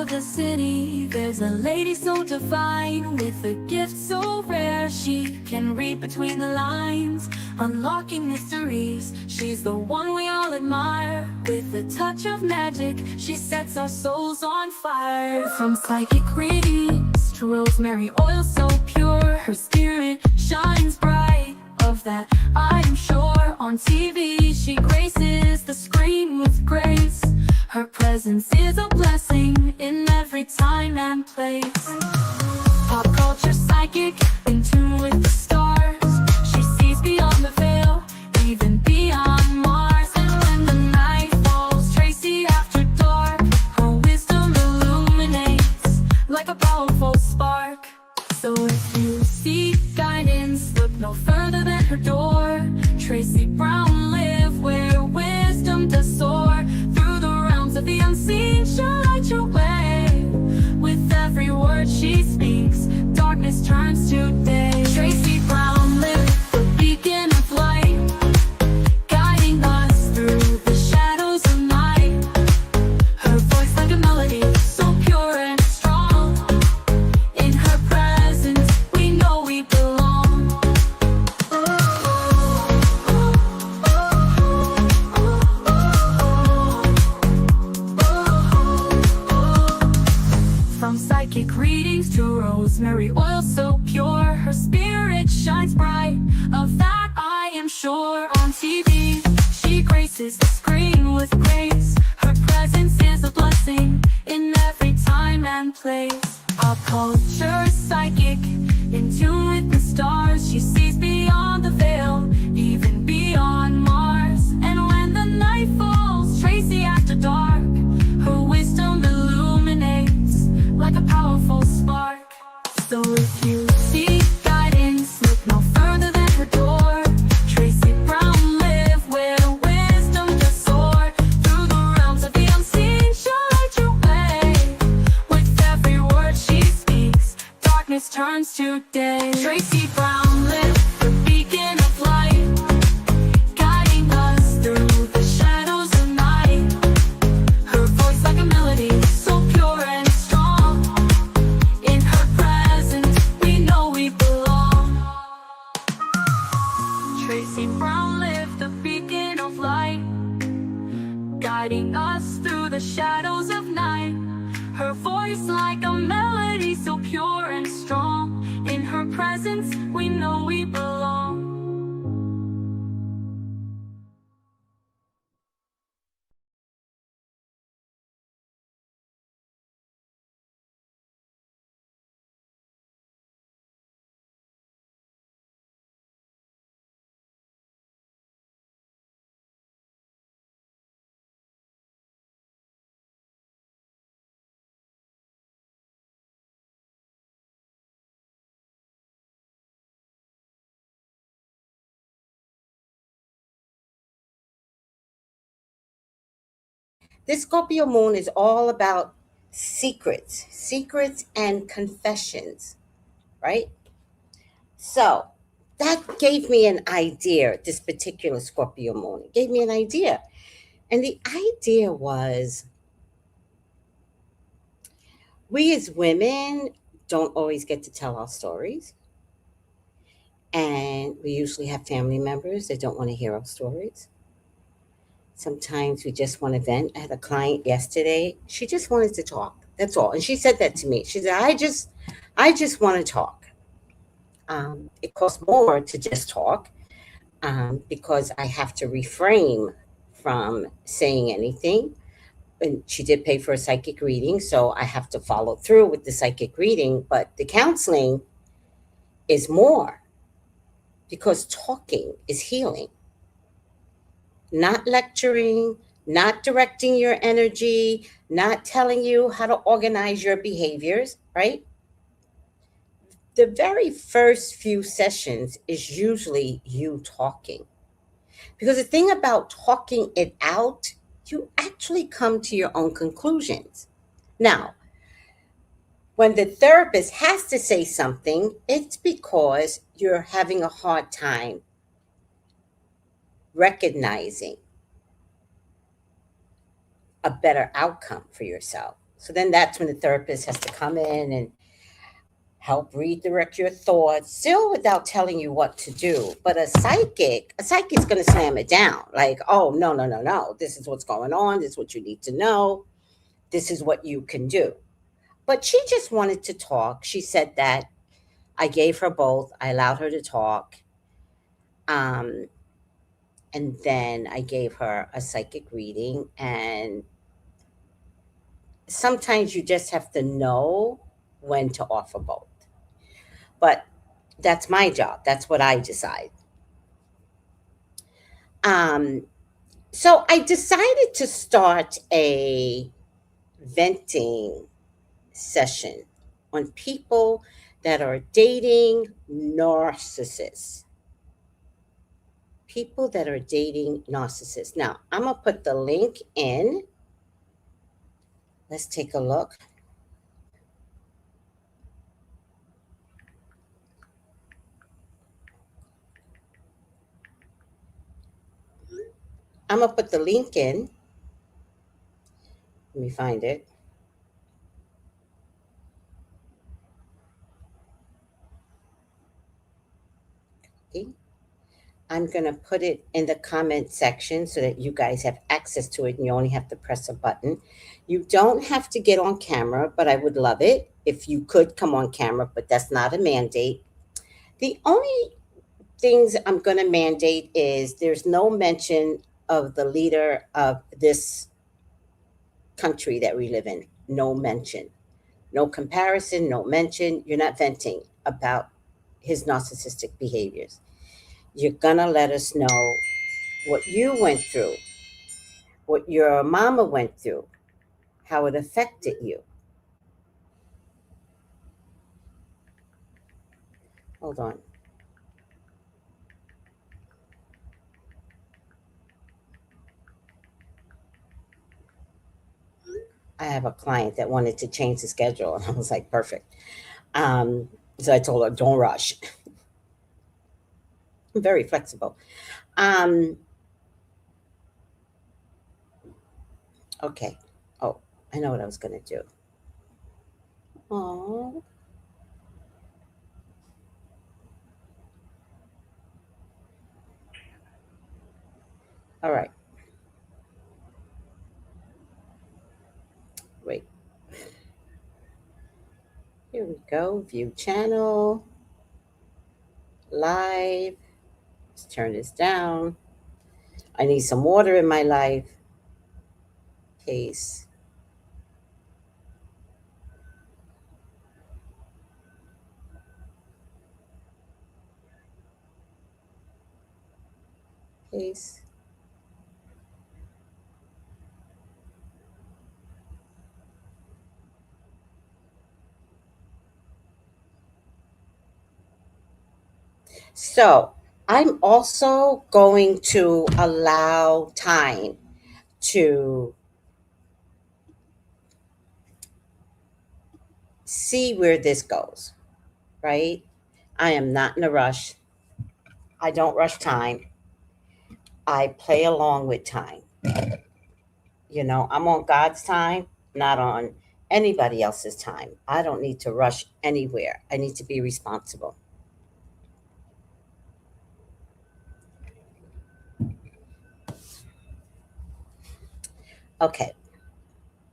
of the city, there's a lady so divine, with a gift so rare. She can read between the lines, unlocking mysteries. She's the one we all admire. With a touch of magic, she sets our souls on fire. From psychic readings to rosemary oil so pure, her spirit shines bright. Of that I am sure. On TV she graces the screen with grace. Her presence is a blessing in every time and place. Pop culture psychic, in tune with the stars. She sees beyond the veil, even beyond Mars. And when the night falls, Tracy after dark, her wisdom illuminates like a powerful spark. So if you seek guidance, look no further than her door. Tracy Brown live where wisdom does soar. Through the realms of the unseen, she'll light your way. With every word she speaks, darkness turns to day. Tracy Brown live, the beacon of light, guiding us through the shadows of night. Her voice like a melody, so pure and strong. In her presence, we know we belong. From psychic readings to rosemary oil so pure, her spirit shines bright. Of that I am sure. On TV, she graces the screen with grace. Her presence is a blessing in every time and place. Pop culture psychic, in tune with the stars. She sees beyond the veil, even beyond Mars. And when the night falls, Tracy after dark, her wisdom illuminates like a powerful spark. So if you seek guidance, look no further than her door. Tracy Brown live where wisdom does soar. Through the realms of the unseen, she'll light your way. With every word she speaks, darkness turns to day. Tracy Brown live, the beacon of light, guiding us through the shadows of night. Her voice like a melody, so pure and strong. In her presence, we know we belong. Tracy Brown live, the beacon of light, guiding us through the shadows of night. Her voice like a melody, so pure and strong. In her presence, we know we belong. This Scorpio moon is all about secrets and confessions, right? So that gave me an idea, this particular Scorpio moon. It gave me an idea. And the idea was we as women don't always get to tell our stories. And we usually have family members that don't want to hear our stories. Sometimes we just want to vent. I had a client yesterday. She just wanted to talk. That's all. And she said that to me. She said, I just want to talk. It costs more to just talk because I have to refrain from saying anything. And she did pay for a psychic reading, so I have to follow through with the psychic reading. But the counseling is more because talking is healing. Not lecturing, not directing your energy, not telling you how to organize your behaviors, right? The very first few sessions is usually you talking. Because the thing about talking it out, you actually come to your own conclusions. Now, when the therapist has to say something, it's because you're having a hard time recognizing a better outcome for yourself. So then that's when the therapist has to come in and help redirect your thoughts, still without telling you what to do. But a psychic's going to slam it down. Like, oh, no, no, no, no. This is what's going on. This is what you need to know. This is what you can do. But she just wanted to talk. She said that I gave her both. I allowed her to talk. Um, and then I gave her a psychic reading. And sometimes you just have to know when to offer both. But that's my job. That's what I decide. Um, so I decided to start a venting session on people that are dating narcissists. People that are dating narcissists. Now, I'm going to put the link in. Let's take a look. I'm going to put the link in. Let me find it. Okay. I'm going to put it in the comment section so that you guys have access to it and you only have to press a button. You don't have to get on camera, but I would love it if you could come on camera, but that's not a mandate. The only things I'm going to mandate is there's no mention of the leader of this country that we live in. No mention. No comparison, no mention. You're not venting about his narcissistic behaviors. You're going to let us know what you went through, what your mama went through, how it affected you. Hold on. I have a client that wanted to change the schedule, and I was like, perfect. Um, so I told her, don't rush. I'm very flexible. Um, okay. Oh, I know what I was going to do. Oh, all right. Wait. Here we go. View channel, live. Let's turn this down. I need some water in my life. Case. Case. So I'm also going to allow time to see where this goes, right? I am not in a rush. I don't rush time. I play along with time. I'm on God's time, not on anybody else's time. I don't need to rush anywhere. I need to be responsible. Okay,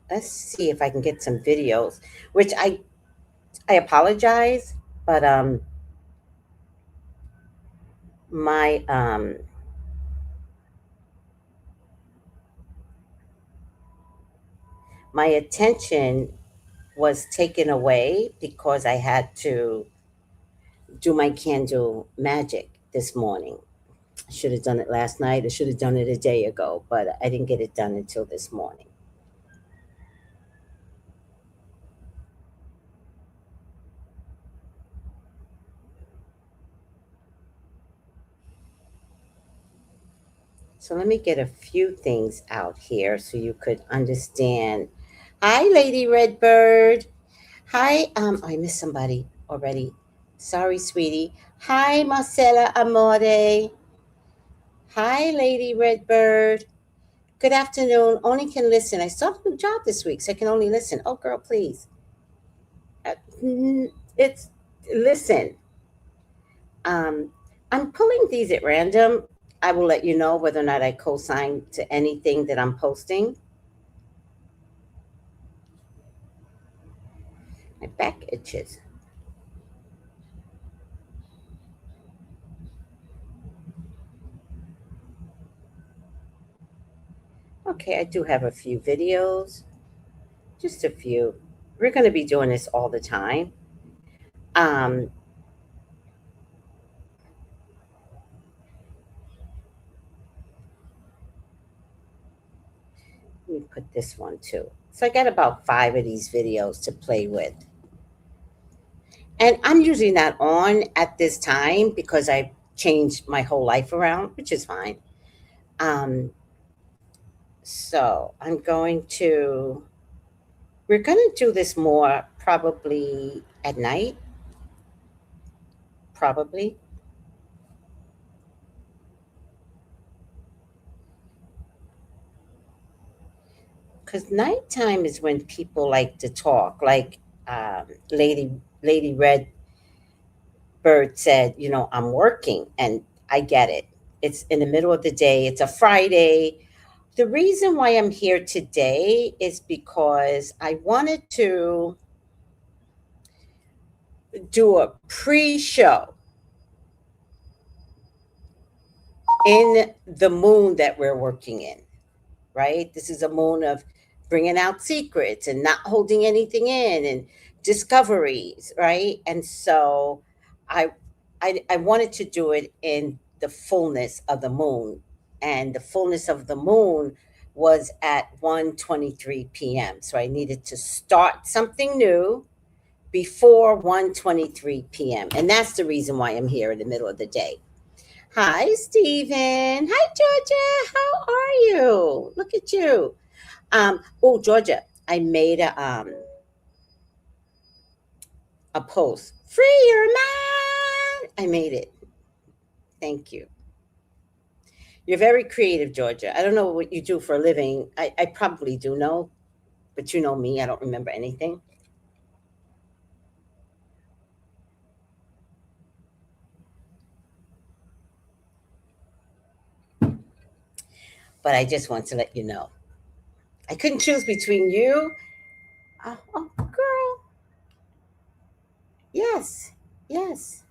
let's see if I can get some videos, which I apologize, but my my attention was taken away because I had to do my candle magic this morning. I should have done it last night. I should have done it a day ago, but I didn't get it done until this morning. So let me get a few things out here so you could understand. Hi, Lady Redbird. Hi, I missed somebody already. Sorry, sweetie. Hi, Marcella Amore. Hi, Lady Redbird. Good afternoon. Only can listen. I started a new job this week, so I can only listen. Oh, girl, please. Uh, It's listen. Um, I'm pulling these at random. I will let you know whether or not I co-sign to anything that I'm posting. My back itches. Okay, I do have a few videos, just a few. We're going to be doing this all the time. Um, Let me put this one too. So I got about 5 of these videos to play with. And I'm usually not on at this time because I've changed my whole life around, which is fine. Um, so we're going to do this more probably at night, probably. Because nighttime is when people like to talk. Like um, Lady Lady Red Bird said, I'm working, and I get it. It's in the middle of the day. It's a Friday. The reason why I'm here today is because I wanted to do a pre-show in the moon that we're working in, right? This is a moon of bringing out secrets and not holding anything in and discoveries, right? And so I I wanted to do it in the fullness of the moon. And the fullness of the moon was at 1:23 p.m. So I needed to start something new before 1:23 p.m. And that's the reason why I'm here in the middle of the day. Hi, Stephen. Hi, Georgia. How are you? Look at you. Oh, Georgia, I made a post. Free your mind. I made it. Thank you. You're very creative, Georgia. I don't know what you do for a living. I probably do know, but you know me. I don't remember anything. But I just want to let you know. I couldn't choose between you. Oh, girl. Yes. Yes.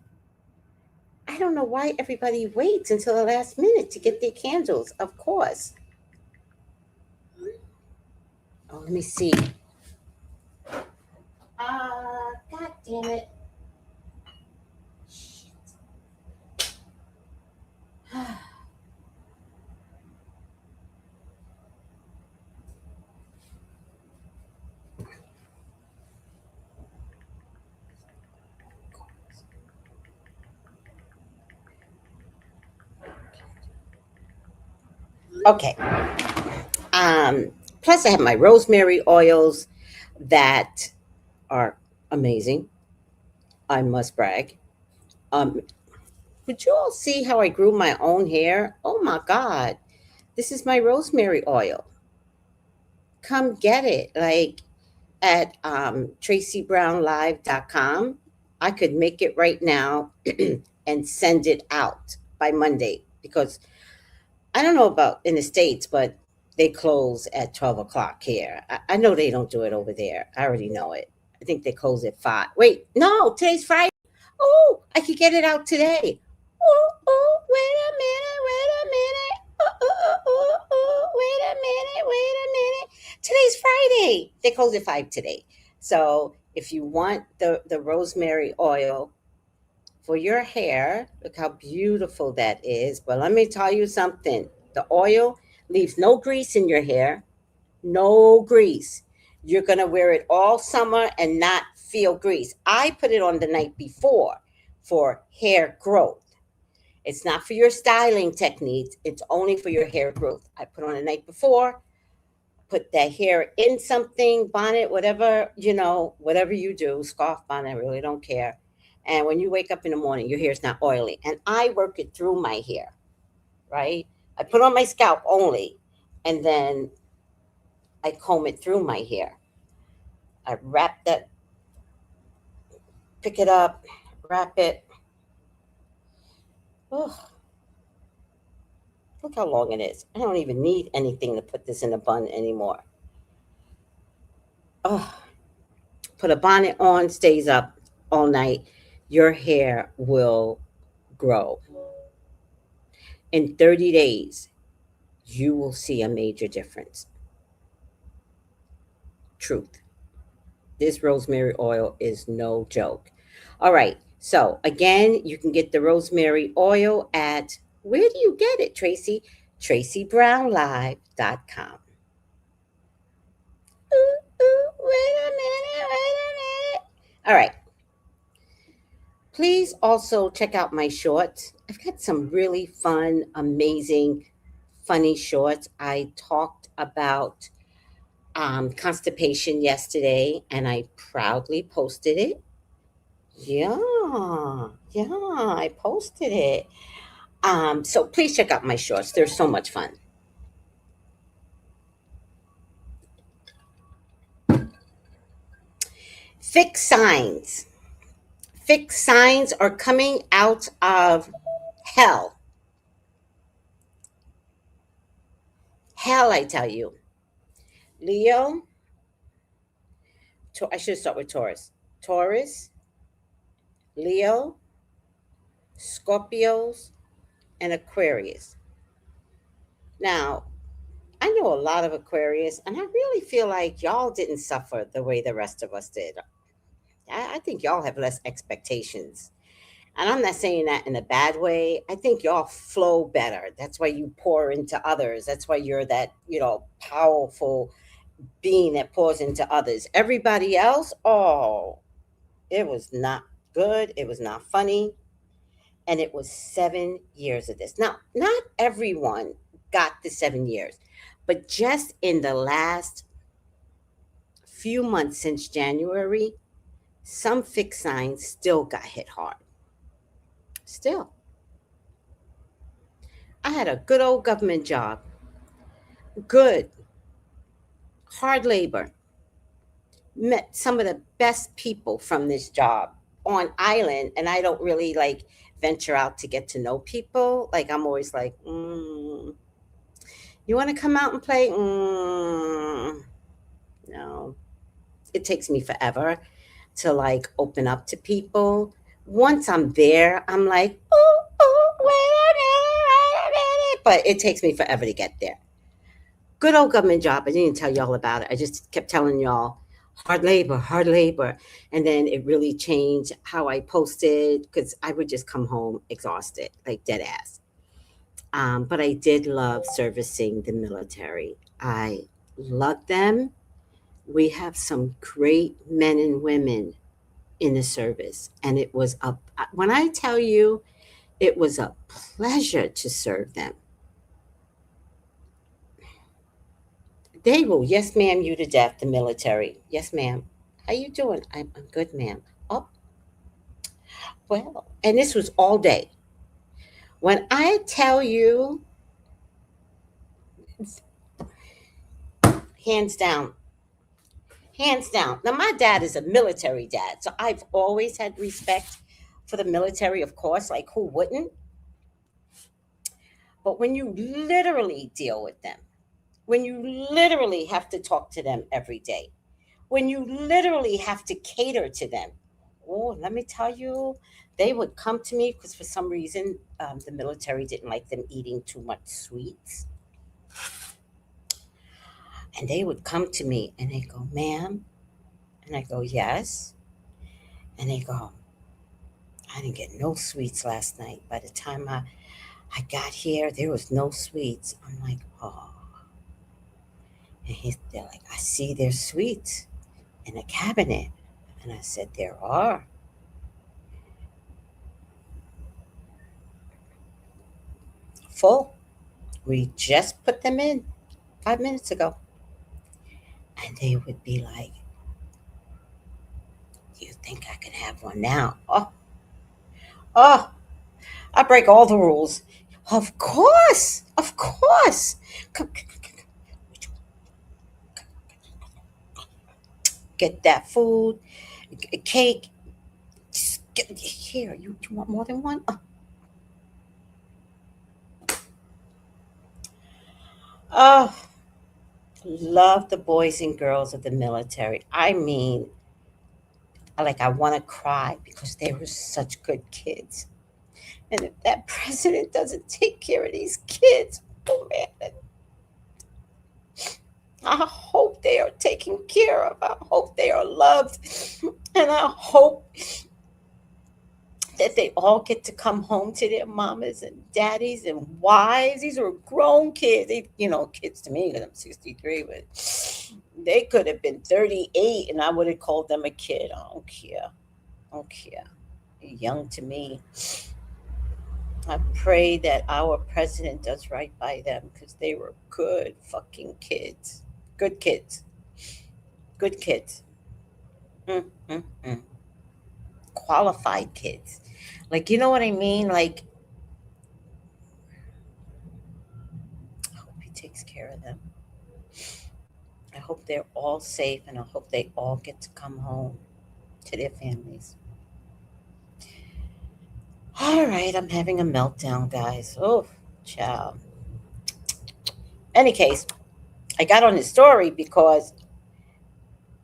I don't know why everybody waits until the last minute to get their candles. Of course. Oh, let me see. God damn it. Okay. Plus, I have my rosemary oils that are amazing. I must brag. Um, would you all see how I grew my own hair? Oh my God. This is my rosemary oil. Come get it. Like at tracybrownlive.com. I could make it right now and send it out by Monday because I don't know about in the States, but they close at 12 o'clock here. I know they don't do it over there. I already know it. I think they close at 5. Wait, no, today's Friday. Oh, I could get it out today. Oh, wait a minute, wait a minute. Wait a minute, wait a minute. Today's Friday. They close at 5 today. So if you want the rosemary oil for your hair, look how beautiful that is. But let me tell you something. The oil leaves no grease in your hair, no grease. You're going to wear it all summer and not feel grease. I put it on the night before for hair growth. It's not for your styling techniques, it's only for your hair growth. I put on the night before, put that hair in something, bonnet, whatever, whatever you do, scarf, bonnet, I really don't care. And when you wake up in the morning, your hair's not oily. And I work it through my hair, right? I put on my scalp only, and then I comb it through my hair. I wrap that, pick it up, wrap it. Oh, look how long it is. I don't even need anything to put this in a bun anymore. Oh, put a bonnet on, stays up all night. Your hair will grow. In 30 days, you will see a major difference. Truth. This rosemary oil is no joke. All right. So, again, you can get the rosemary oil at, where do you get it, Tracy? TracyBrownLive.com. Wait a minute, wait a minute. All right. Please also check out my shorts. I've got some really fun, amazing, funny shorts. I talked about constipation yesterday and I proudly posted it. Yeah, I posted it. So please check out my shorts. They're so much fun. Fixed signs. Fixed signs are coming out of hell. Hell, I tell you. Leo, I should start with Taurus. Taurus, Leo, Scorpios, and Aquarius. Now, I know a lot of Aquarius, and I really feel like y'all didn't suffer the way the rest of us did. I think y'all have less expectations. And I'm not saying that in a bad way. I think y'all flow better. That's why you pour into others. That's why you're that, powerful being that pours into others. Everybody else, oh, it was not good. It was not funny. And it was 7 years of this. Now, not everyone got the 7 years, but just in the last few months since January, some fixed signs still got hit hard. Still. I had a good old government job. Good. Hard labor. Met some of the best people from this job on island, and I don't really like venture out to get to know people. Like I'm always like, you want to come out and play? No. It takes me forever to like open up to people. Once I'm there, I'm like, oh, oh, wait a minute. But it takes me forever to get there. Good old government job. I didn't tell y'all about it. I just kept telling y'all hard labor, hard labor. And then it really changed how I posted because I would just come home exhausted, like dead ass. But I did love servicing the military. I loved them. We have some great men and women in the service. And it was when I tell you, it was a pleasure to serve them. They will, yes, ma'am, you to death, the military. Yes, ma'am. How you doing? I'm good, ma'am. Oh, well, and this was all day. When I tell you, hands down, hands down. Now, my dad is a military dad, so I've always had respect for the military, of course, like who wouldn't? But when you literally deal with them, when you literally have to talk to them every day, when you literally have to cater to them, oh, let me tell you, they would come to me because for some reason the military didn't like them eating too much sweets. And they would come to me and they go, ma'am. And I go, yes. And they go, I didn't get no sweets last night. By the time I got here, there was no sweets. I'm like, oh. And they're like, I see there's sweets in a cabinet. And I said, there are. Full. We just put them in 5 minutes ago. And they would be like, do you think I can have one now? Oh, I break all the rules. Of course, of course. get that food, cake. Just get, here, you want more than one? Oh, love the boys and girls of the military. I mean, like I want to cry because they were such good kids. And if that president doesn't take care of these kids, oh man, I hope they are taken care of. I hope they are loved. And I hope that they all get to come home to their mamas and daddies and wives. These are grown kids. Kids to me because I'm 63, but they could have been 38 and I would have called them a kid. I don't care. I don't care. They're young to me. I pray that our president does right by them because they were good fucking kids. Good kids. Good kids. Mm, mm, mm. Qualified kids. Like, you know what I mean? Like, I hope he takes care of them. I hope they're all safe and I hope they all get to come home to their families. All right, I'm having a meltdown, guys. Oh, child. Any case, I got on this story because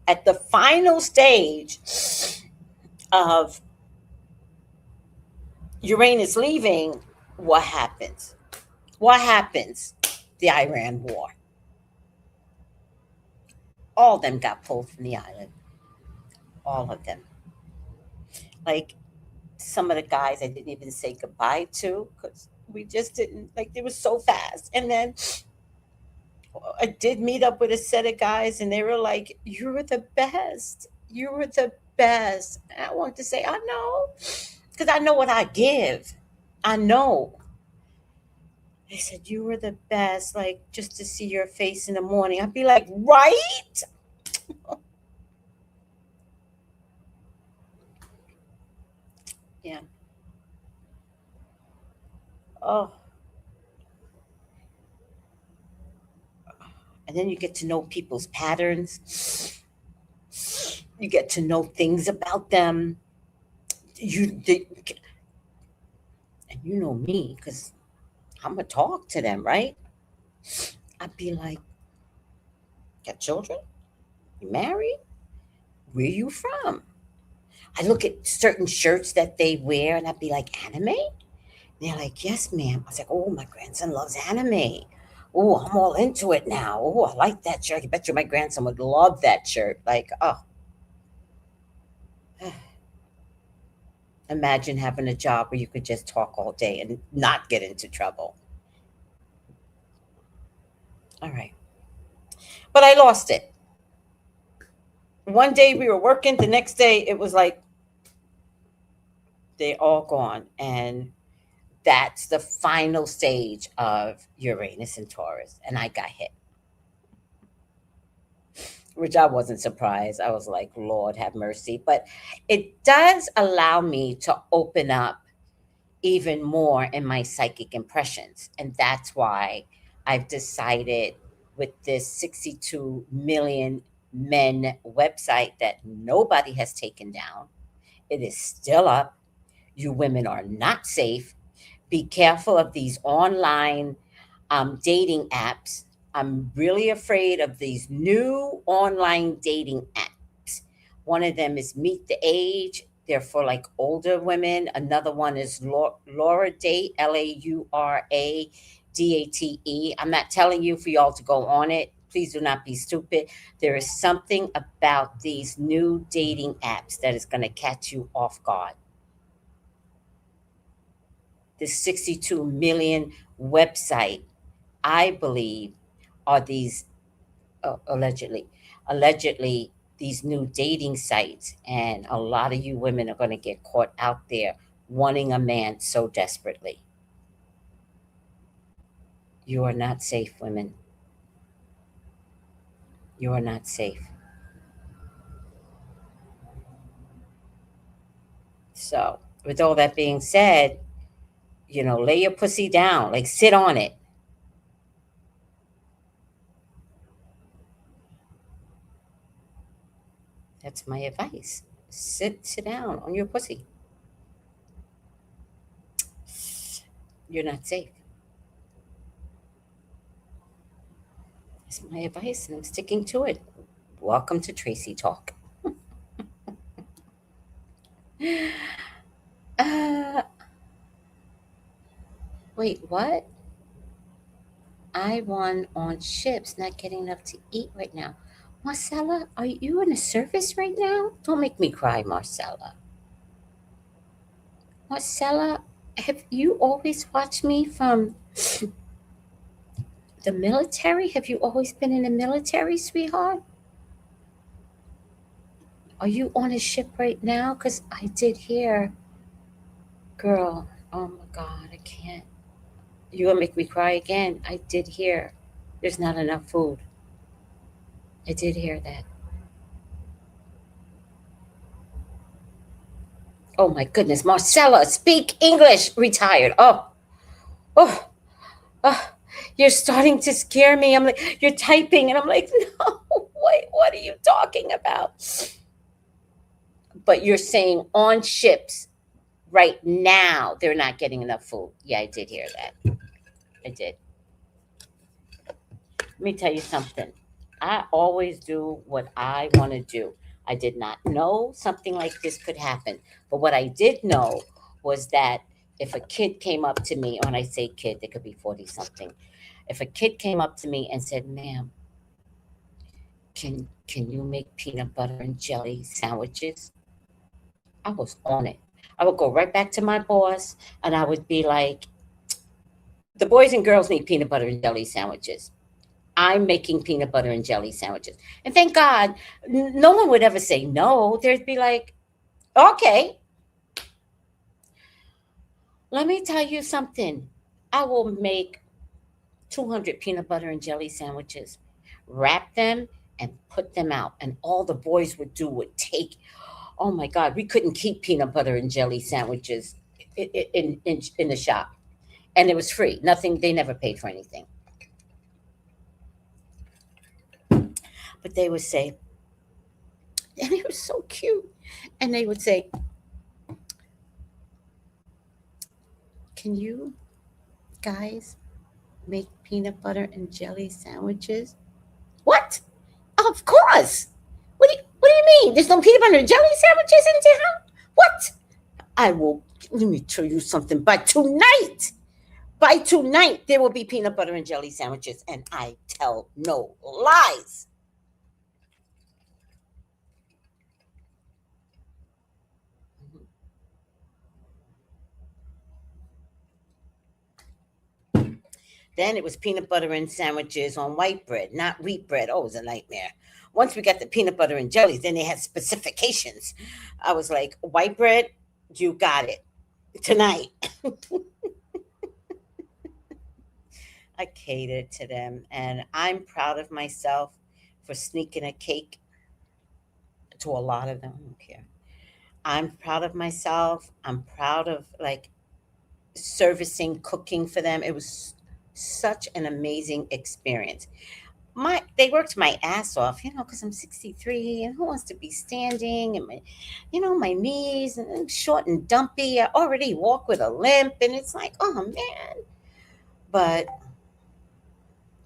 at the final stage of Uranus leaving, what happens? What happens? The Iran war. All of them got pulled from the island. All of them. Like some of the guys I didn't even say goodbye to because we just didn't, like, they were so fast. And then I did meet up with a set of guys and they were like, "You were the best. You were the best." And I wanted to say, "I know," because I know what I give. I know. They said, "You were the best, like just to see your face in the morning." I'd be like, "Right?" Yeah. Oh, and then you get to know people's patterns. You get to know things about them. And you know me because I'm gonna talk to them, right? I'd be like, "Got children? You married? Where you from?" I look at certain shirts that they wear and I'd be like, "Anime?" And they're like, "Yes, ma'am." I was like, "Oh, my grandson loves anime. Oh, I'm all into it now. Oh, I like that shirt. I bet you my grandson would love that shirt." Like, oh, imagine having a job where you could just talk all day and not get into trouble. All right. But I lost it. One day we were working, the next day it was like they all gone. And that's the final stage of Uranus and Taurus. And I got hit, which I wasn't surprised. I was like, "Lord have mercy." But it does allow me to open up even more in my psychic impressions. And that's why I've decided with this 62 million men website that nobody has taken down, it is still up. You women are not safe. Be careful of these online dating apps. I'm really afraid of these new online dating apps. One of them is Meet the Age. They're for like older women. Another one is Laura Date, LAURADATE. I'm not telling you for y'all to go on it. Please do not be stupid. There is something about these new dating apps that is going to catch you off guard. This 62 million website, I believe, are these allegedly these new dating sites, and a lot of you women are going to get caught out there wanting a man so desperately. You are not safe, women. You are not safe. So, with all that being said, lay your pussy down, like sit on it. That's my advice. Sit down on your pussy. You're not safe. That's my advice, and I'm sticking to it. Welcome to Tracy Talk. Uh, wait, what? I won on ships, not getting enough to eat right now. Marcella, are you in a service right now? Don't make me cry, Marcella. Marcella, have you always watched me from the military? Have you always been in the military, sweetheart? Are you on a ship right now? Because I did hear, girl, oh my God, I can't. You gonna make me cry again? I did hear there's not enough food. I did hear that. Oh my goodness, Marcella, speak English. Retired. Oh, oh. You're starting to scare me. I'm like, you're typing, and I'm like, no, wait, what are you talking about? But you're saying on ships right now, they're not getting enough food. Yeah, I did hear that. I did. Let me tell you something. I always do what I want to do. I did not know something like this could happen. But what I did know was that if a kid came up to me, when I say kid, they could be 40 something. If a kid came up to me and said, ma'am, can you make peanut butter and jelly sandwiches? I was on it. I would go right back to my boss and I would be like, the boys and girls need peanut butter and jelly sandwiches. I'm making peanut butter and jelly sandwiches. And thank God, no one would ever say no. There'd be like, okay, let me tell you something. I will make 200 peanut butter and jelly sandwiches, wrap them, and put them out. And all the boys would do would take, oh my God, we couldn't keep peanut butter and jelly sandwiches in the shop. And it was free. Nothing, they never paid for anything. But they would say, and it was so cute. And they would say, can you guys make peanut butter and jelly sandwiches? What? Of course. What do you mean? There's no peanut butter and jelly sandwiches in town? What? I will, let me tell you something. By tonight, there will be peanut butter and jelly sandwiches. And I tell no lies. Then it was peanut butter and sandwiches on white bread, not wheat bread. Oh, it was a nightmare. Once we got the peanut butter and jellies, then they had specifications. I was like, white bread, you got it tonight. I catered to them, and I'm proud of myself for sneaking a cake to a lot of them. I don't care. I'm proud of myself. I'm proud of like servicing, cooking for them. It was such an amazing experience. They worked my ass off, because I'm 63 and who wants to be standing and my knees and I'm short and dumpy. I already walk with a limp and it's like, oh man. But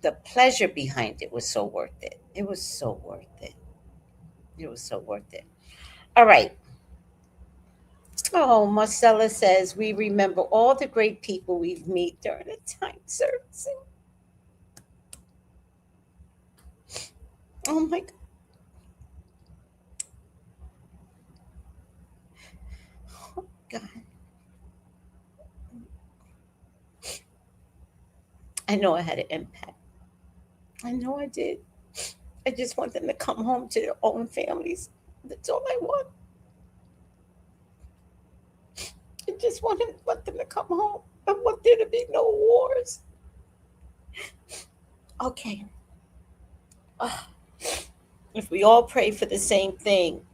the pleasure behind it was so worth it. It was so worth it. It was so worth it. All right. Oh, Marcella says we remember all the great people we've met during the time servicing. Oh my God. Oh God. I know I had an impact. I know I did. I just want them to come home to their own families. That's all I want. I just want them to come home. I want there to be no wars. Okay. If we all pray for the same thing,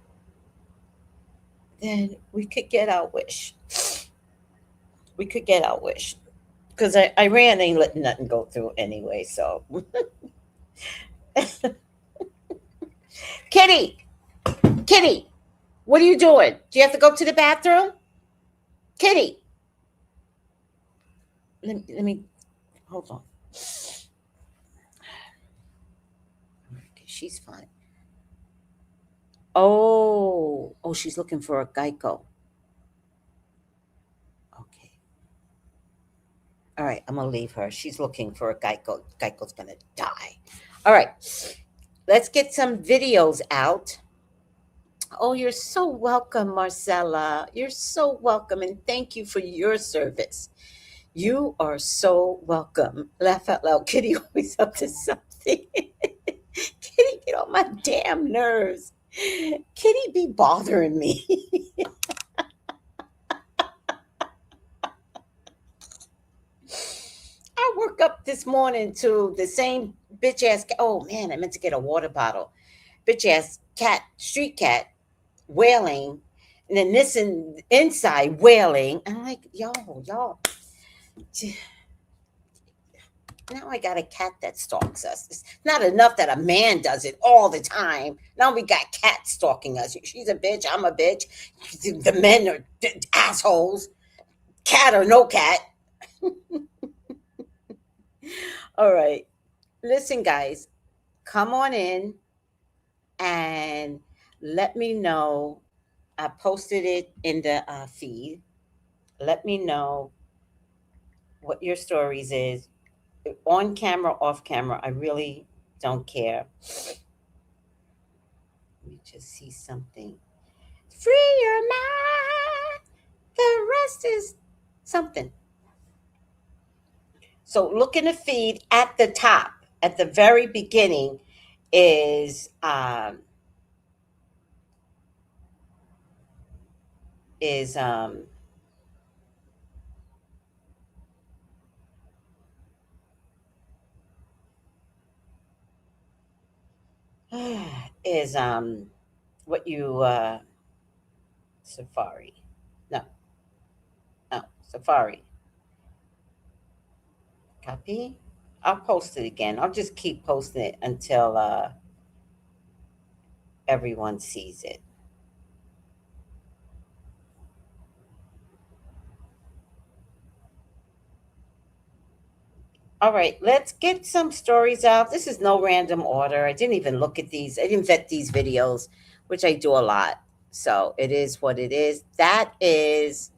then we could get our wish. We could get our wish. Because Iran ain't letting nothing go through anyway, so. Kitty, Kitty, what are you doing? Do you have to go to the bathroom? Kitty. Let me hold on. Okay, she's fine. Oh, she's looking for a Geico. Okay. All right, I'm gonna leave her. She's looking for a Geico. Geico's gonna die. All right, let's get some videos out. Oh, you're so welcome, Marcella. You're so welcome, and thank you for your service. You are so welcome. Laugh out loud. Kitty always up to something. Kitty get on my damn nerves. Kitty be bothering me. I woke up this morning to the same bitch ass. Oh man, I meant to get a water bottle. Bitch ass cat, street cat, wailing, and then this inside wailing. I'm like, y'all. Now I got a cat that stalks us. It's not enough that a man does it all the time. Now we got cats stalking us. She's a bitch. I'm a bitch. The men are assholes. Cat or no cat. All right. Listen, guys, come on in and let me know. I posted it in the feed. Let me know what your stories is. On camera, off camera, I really don't care. Let me just see something. Free your mind. The rest is something. So look in the feed at the top, at the very beginning, is is um is what you Safari. No, no, Safari. Copy. I'll post it again. I'll just keep posting it until everyone sees it. All right, let's get some stories out. This is no random order. I didn't even look at these. I didn't vet these videos, which I do a lot. So it is what it is. That is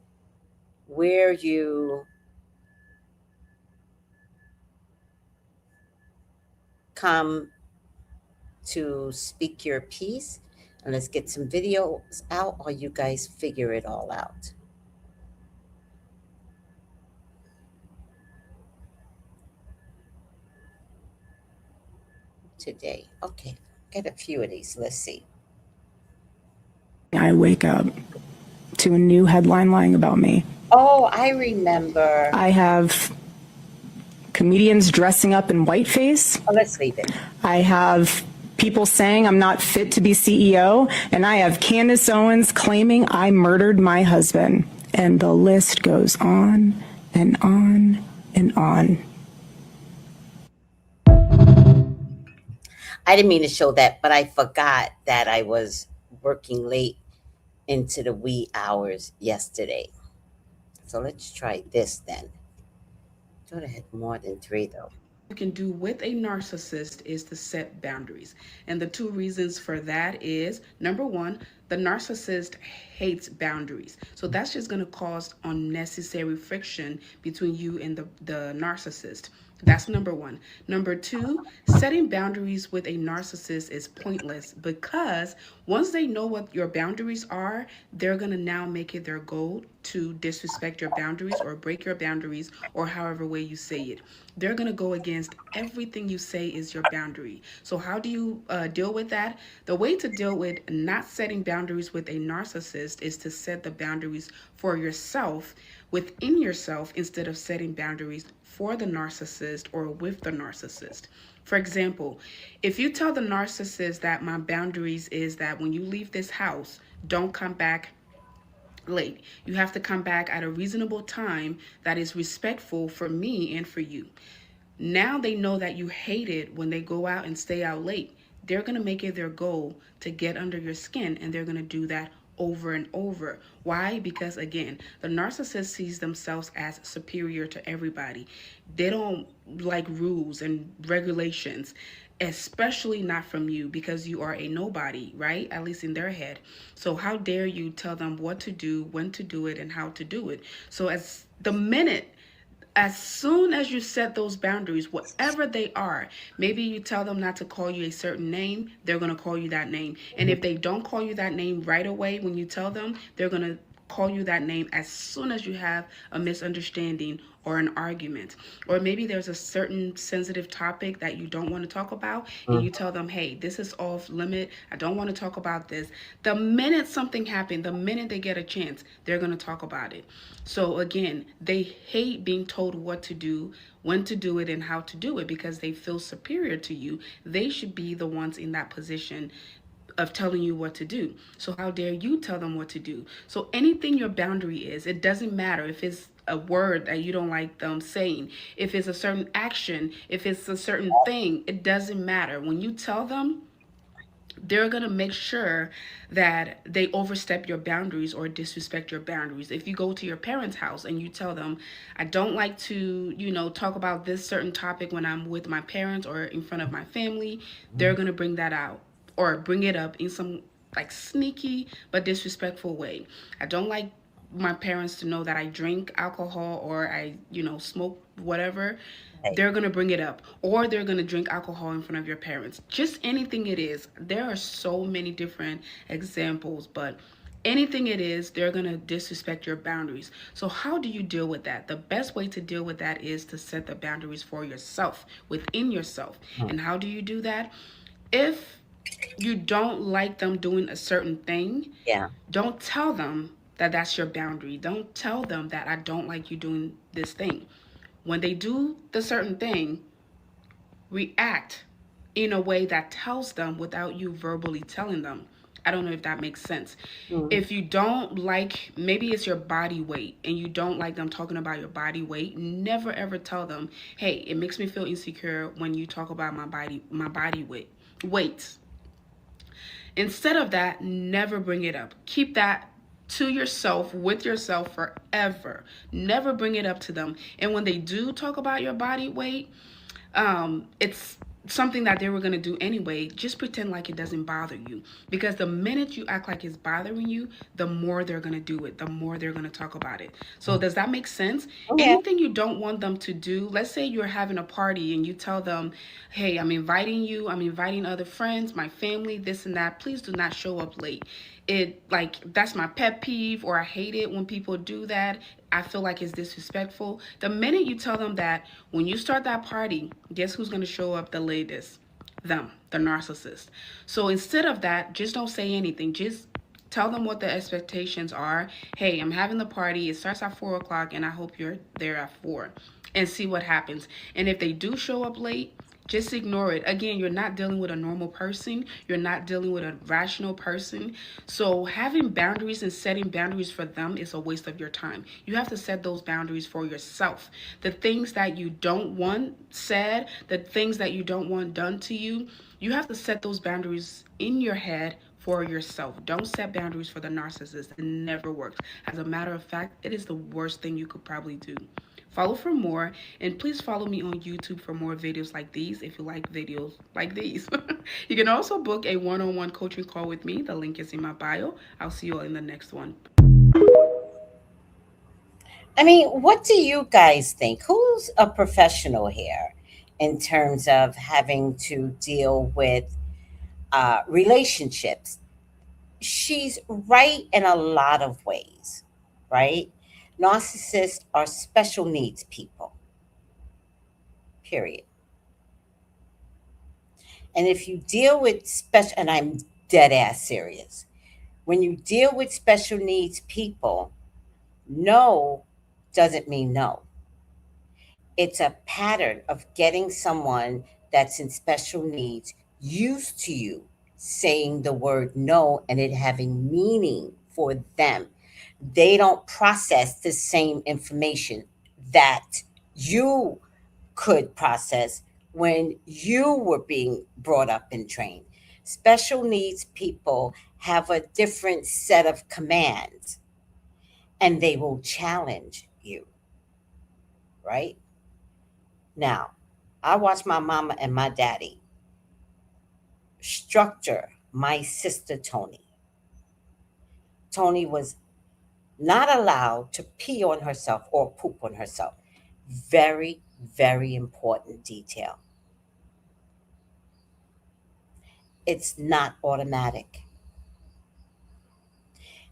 where you come to speak your piece. And let's get some videos out while you guys figure it all out. Today. Okay, get a few of these. Let's see. I wake up to a new headline lying about me. Oh, I remember. I have comedians dressing up in whiteface. Oh, let's leave it. I have people saying I'm not fit to be CEO. And I have Candace Owens claiming I murdered my husband. And the list goes on and on and on. I didn't mean to show that, but I forgot that I was working late into the wee hours yesterday. So let's try this then. I thought I had more than 3 though. You can do with a narcissist is to set boundaries. And the two reasons for that is number one, the narcissist hates boundaries. So that's just going to cause unnecessary friction between you and the narcissist. That's number one. Number two, setting boundaries with a narcissist is pointless because once they know what your boundaries are, they're going to now make it their goal to disrespect your boundaries or break your boundaries or however way you say it. They're going to go against everything you say is your boundary. So how do you deal with that? The way to deal with not setting boundaries with a narcissist is to set the boundaries for yourself within yourself instead of setting boundaries for the narcissist or with the narcissist. For example, if you tell the narcissist that my boundaries is that when you leave this house, don't come back late. You have to come back at a reasonable time that is respectful for me and for you. Now they know that you hate it when they go out and stay out late. they're going to make it their goal to get under your skin, and they're going to do that over and over. Why? Because again, the narcissist sees themselves as superior to everybody. They don't like rules and regulations, especially not from you, because you are a nobody, right? At least in their head. So how dare you tell them what to do, when to do it, and how to do it? So as soon as you set those boundaries, whatever they are, maybe you tell them not to call you a certain name, they're going to call you that name. And if they don't call you that name right away when you tell them, they're going to call you that name as soon as you have a misunderstanding or an argument. Or maybe there's a certain sensitive topic that you don't want to talk about, and you tell them, hey, this is off limit. I don't want to talk about this. The minute something happened, the minute they get a chance, they're going to talk about it. So again, they hate being told what to do, when to do it, and how to do it, because they feel superior to you. They should be the ones in that position of telling you what to do. So how dare you tell them what to do? So anything your boundary is, it doesn't matter if it's a word that you don't like them saying, if it's a certain action, if it's a certain thing, it doesn't matter. When you tell them, they're going to make sure that they overstep your boundaries or disrespect your boundaries. If you go to your parents' house and you tell them, I don't like to, talk about this certain topic when I'm with my parents or in front of my family, they're going to bring that out or bring it up in some like sneaky but disrespectful way. I don't like my parents to know that I drink alcohol or I, smoke whatever. Right. They're going to bring it up, or they're going to drink alcohol in front of your parents. Just anything it is. There are so many different examples, but anything it is, they're going to disrespect your boundaries. So how do you deal with that? The best way to deal with that is to set the boundaries for yourself, within yourself. And how do you do that? If you don't like them doing a certain thing, Yeah. don't tell them that that's your boundary. Don't tell them that I don't like you doing this thing. When they do the certain thing, react in a way that tells them without you verbally telling them. I don't know if that makes sense. If you don't like, maybe it's your body weight and you don't like them talking about your body weight, never ever tell them, hey, it makes me feel insecure when you talk about my body weight. Instead of that, never bring it up. Keep that to yourself, with yourself forever. Never bring it up to them. And when they do talk about your body weight, it's something that they were going to do anyway. Just pretend like it doesn't bother you, because the minute you act like it's bothering you, the more they're going to do it, the more they're going to talk about it. So does that make sense? Okay. Anything you don't want them to do, let's say you're having a party and you tell them, hey, I'm inviting you, I'm inviting other friends, my family, this and that, please do not show up late. It, like, that's my pet peeve, or I hate it when people do that. I feel like it's disrespectful. The minute you tell them that, when you start that party, guess who's going to show up the latest? Them, the narcissist. So instead of that, just don't say anything. Just tell them what the expectations are. Hey, I'm having the party. It starts at 4 o'clock, and I hope you're there at 4, and see what happens. And if they do show up late, just ignore it. Again, you're not dealing with a normal person. You're not dealing with a rational person. So having boundaries and setting boundaries for them is a waste of your time. You have to set those boundaries for yourself. The things that you don't want said, the things that you don't want done to you, you have to set those boundaries in your head for yourself. Don't set boundaries for the narcissist. It never works. As a matter of fact, it is the worst thing you could probably do. Follow for more, and please follow me on YouTube for more videos like these if you like videos like these. You can also book a one-on-one coaching call with me. The link is in my bio. I'll see you all in the next one. I mean, what do you guys think? Who's a professional here in terms of having to deal with relationships? She's right in a lot of ways, right? Narcissists are special needs people, period. And if you deal with special, and I'm dead ass serious, when you deal with special needs people, no doesn't mean no. It's a pattern of getting someone that's in special needs used to you saying the word no and it having meaning for them. They don't process the same information that you could process when you were being brought up and trained. Special needs people have a different set of commands and they will challenge you, right? Now, I watched my mama and my daddy structure my sister Tony. Tony was not allowed to pee on herself or poop on herself. Very, very important detail. It's not automatic.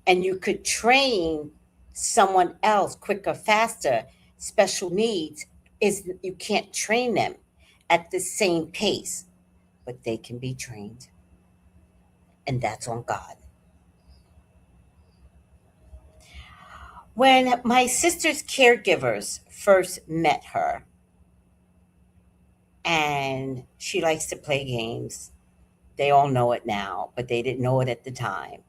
And you could train someone else quicker, faster. Special needs is you can't train them at the same pace, but they can be trained. And that's on God. When my sister's caregivers first met her, and she likes to play games, they all know it now, but they didn't know it at the time.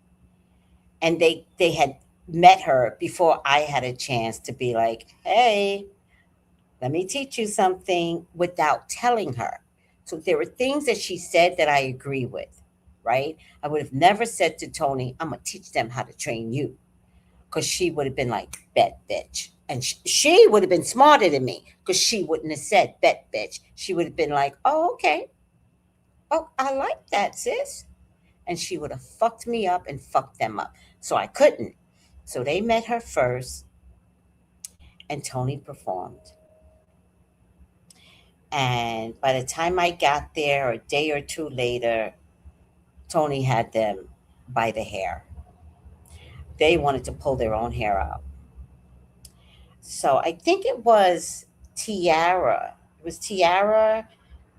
And they had met her before I had a chance to be like, hey, let me teach you something without telling her. So there were things that she said that I agree with, right? I would have never said to Tony, I'm going to teach them how to train you. Because she would have been like, bet, bitch. And she would have been smarter than me because she wouldn't have said, bet, bitch. She would have been like, oh, okay. Oh, I like that, sis. And she would have fucked me up and fucked them up. So I couldn't. So they met her first, and Tony performed. And by the time I got there, a day or two later, Tony had them by the hair. They wanted to pull their own hair out. So I think it was Tiara. It was Tiara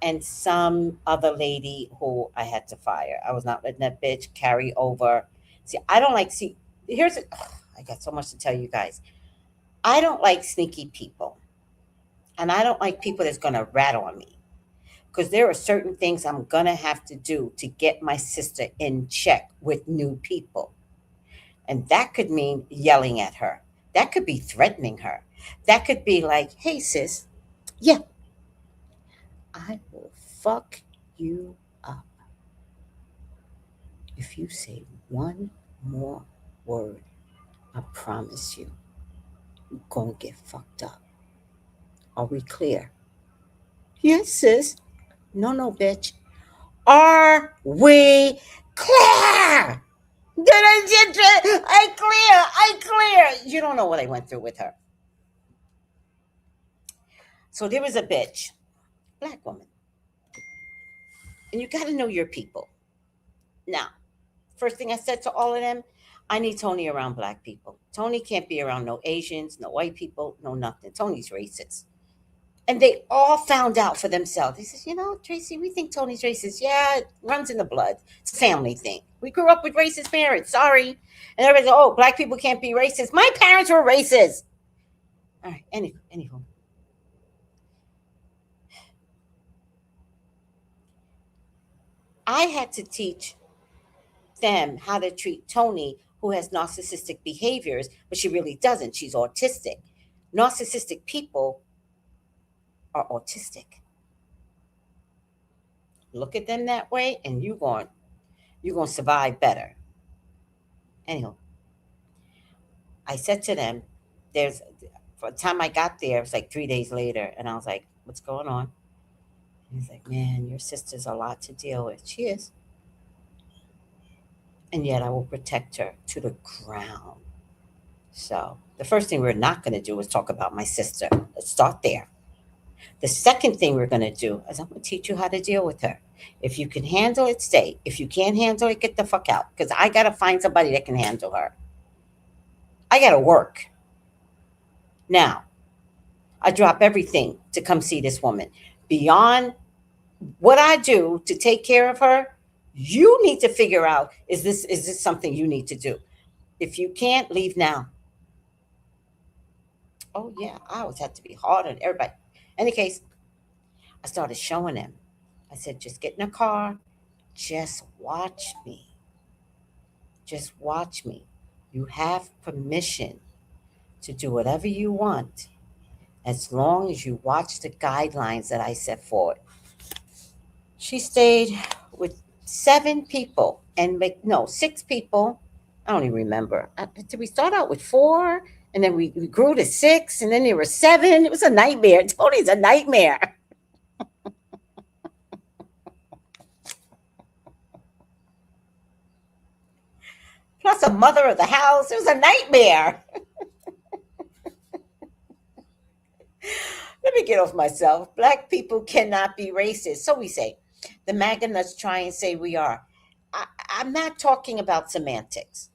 and some other lady who I had to fire. I was not letting that bitch carry over. See, I don't like, see, I got so much to tell you guys. I don't like sneaky people. And I don't like people that's going to rat on me. Because there are certain things I'm going to have to do to get my sister in check with new people. And that could mean yelling at her. That could be threatening her. That could be like, hey, sis, yeah, I will fuck you up if you say one more word. I promise you, you're going to get fucked up. Are we clear? Yes, sis. No, bitch. Are we clear? I clear. You don't know what I went through with her. So there was a bitch, black woman. And you got to know your people. Now, first thing I said to all of them, I need Tony around black people. Tony can't be around no Asians, no white people, no nothing. Tony's racist. And they all found out for themselves. They said, Tracy, we think Tony's racist. Yeah, it runs in the blood. It's a family thing. We grew up with racist parents. Sorry. And everybody said, oh, black people can't be racist. My parents were racist. All right, anywho. I had to teach them how to treat Tony, who has narcissistic behaviors, but she really doesn't. She's autistic. Narcissistic people are autistic. Look at them that way, and you're going to survive better. Anyhow, I said to them, for the time I got there, it was like 3 days later, and I was like, what's going on? And he's like, man, your sister's a lot to deal with. She is. And yet I will protect her to the ground. So the first thing we're not going to do is talk about my sister. Let's start there. The second thing we're going to do is I'm going to teach you how to deal with her. If you can handle it, stay. If you can't handle it, get the fuck out. Because I got to find somebody that can handle her. I got to work. Now, I drop everything to come see this woman. Beyond what I do to take care of her, you need to figure out, is this something you need to do? If you can't, leave now. Oh, yeah, I always have to be hard on everybody. In any case, I started showing him. I said, just get in a car. Just watch me. Just watch me. You have permission to do whatever you want as long as you watch the guidelines that I set forward. She stayed with 7 people, and no, 6 people. I don't even remember. Did we start out with 4? And then we grew to 6, and then there were 7. It was a nightmare. Tony's a nightmare. Plus a mother of the house. It was a nightmare. Let me get off myself. Black people cannot be racist. So we say. The MAGA nuts try and say we are. I'm not talking about semantics.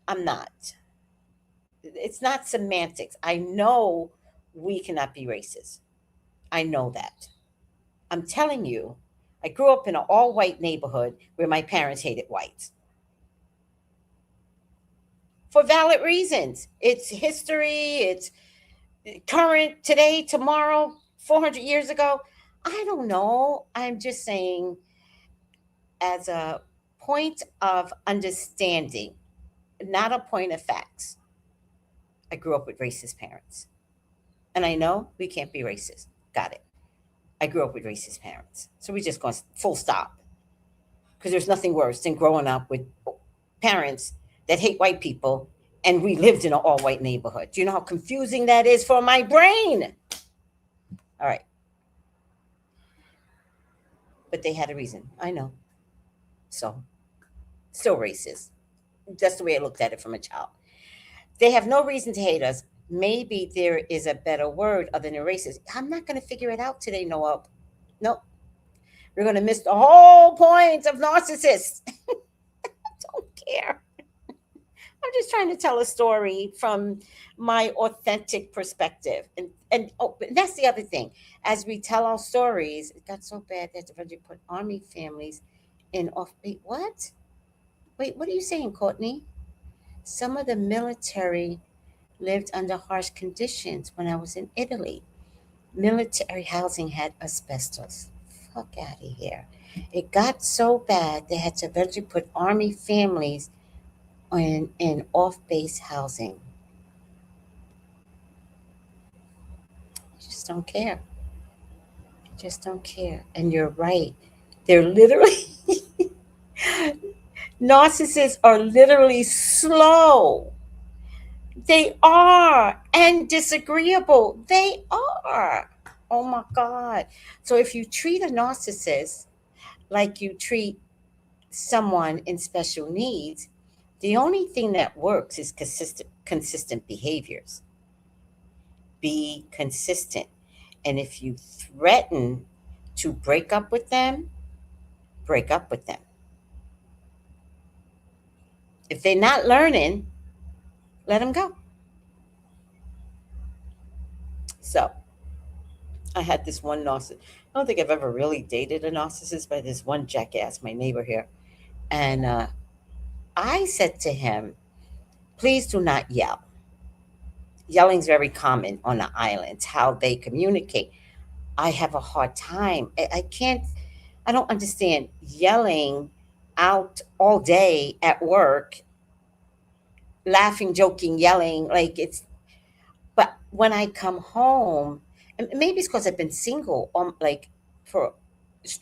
I'm not. It's not semantics. I know we cannot be racist. I know that. I'm telling you, I grew up in an all white neighborhood where my parents hated whites for valid reasons. It's history, it's current, today, tomorrow, 400 years ago. I don't know. I'm just saying, as a point of understanding, not a point of facts. I grew up with racist parents. And I know we can't be racist. Got it. I grew up with racist parents. So we just going full stop. Because there's nothing worse than growing up with parents that hate white people and we lived in an all white neighborhood. Do you know how confusing that is for my brain? All right. But they had a reason. I know. So, still racist. That's the way I looked at it from a child. They have no reason to hate us. Maybe there is a better word other than racist. I'm not going to figure it out today, Noah. Nope. We're going to miss the whole point of narcissists. I don't care. I'm just trying to tell a story from my authentic perspective. And that's the other thing. As we tell our stories, it got so bad that they put army families in off. What? Wait, what are you saying, Courtney? Some of the military lived under harsh conditions when I was in Italy. Military housing had asbestos. Fuck out of here. It got so bad they had to eventually put army families in off-base housing. I just don't care. I just don't care. And you're right. They're literally narcissists are literally slow. They are, and disagreeable. They are. Oh my God. So if you treat a narcissist like you treat someone in special needs, the only thing that works is consistent behaviors. Be consistent. And if you threaten to break up with them, break up with them. If they're not learning, let them go. So I had this one narcissist. I don't think I've ever really dated a narcissist, but this one jackass, my neighbor here. And I said to him, please do not yell. Yelling's very common on the islands, how they communicate. I have a hard time. I can't, I don't understand yelling out all day at work, laughing, joking, yelling. Like it's, but when I come home, and maybe it's because I've been single like for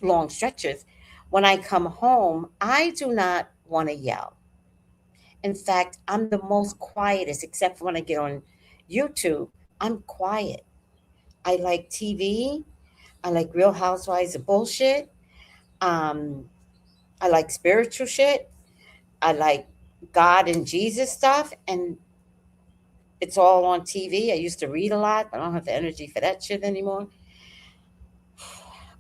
long stretches. When I come home, I do not want to yell. In fact, I'm the most quietest, except for when I get on YouTube. I'm quiet. I like TV. I like Real Housewives of bullshit. Um, I like spiritual shit. I like God and Jesus stuff, and it's all on TV. I used to read a lot, but I don't have the energy for that shit anymore.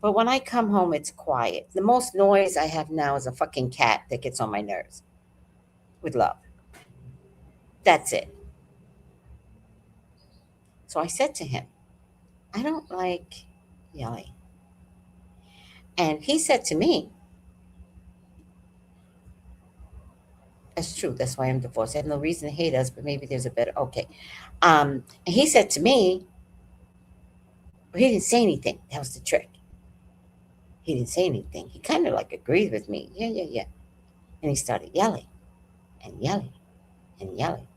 But when I come home, it's quiet. The most noise I have now is a fucking cat that gets on my nerves with love. That's it. So I said to him, I don't like yelling. And he said to me, that's true. That's why I'm divorced. I have no reason to hate us, but maybe there's a better, okay. And he said to me, well, he didn't say anything. That was the trick. He didn't say anything. He kind of like agreed with me. Yeah, yeah, yeah. And he started yelling and yelling and yelling.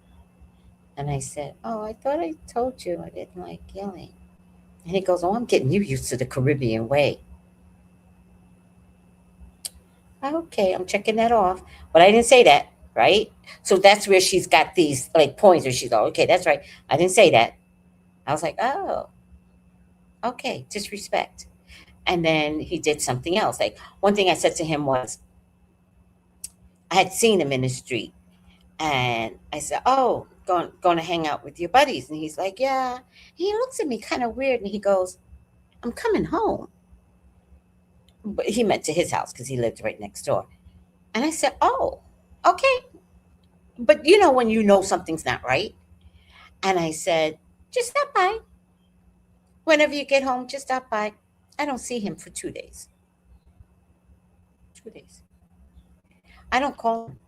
And I said, oh, I thought I told you I didn't like yelling. And he goes, oh, I'm getting you used to the Caribbean way. Okay, I'm checking that off. But I didn't say that, right? So that's where she's got these like points where she's like, okay, that's right. I didn't say that. I was like, oh, okay, disrespect. And then he did something else. Like one thing I said to him was, I had seen him in the street, and I said, "Oh, going to hang out with your buddies?" And he's like, "Yeah." He looks at me kind of weird, and he goes, "I'm coming home." But he meant to his house because he lived right next door. And I said, "Oh, okay." But you know when you know something's not right. And I said, "Just stop by. Whenever you get home, just stop by." I don't see him for 2 days. 2 days. I don't call him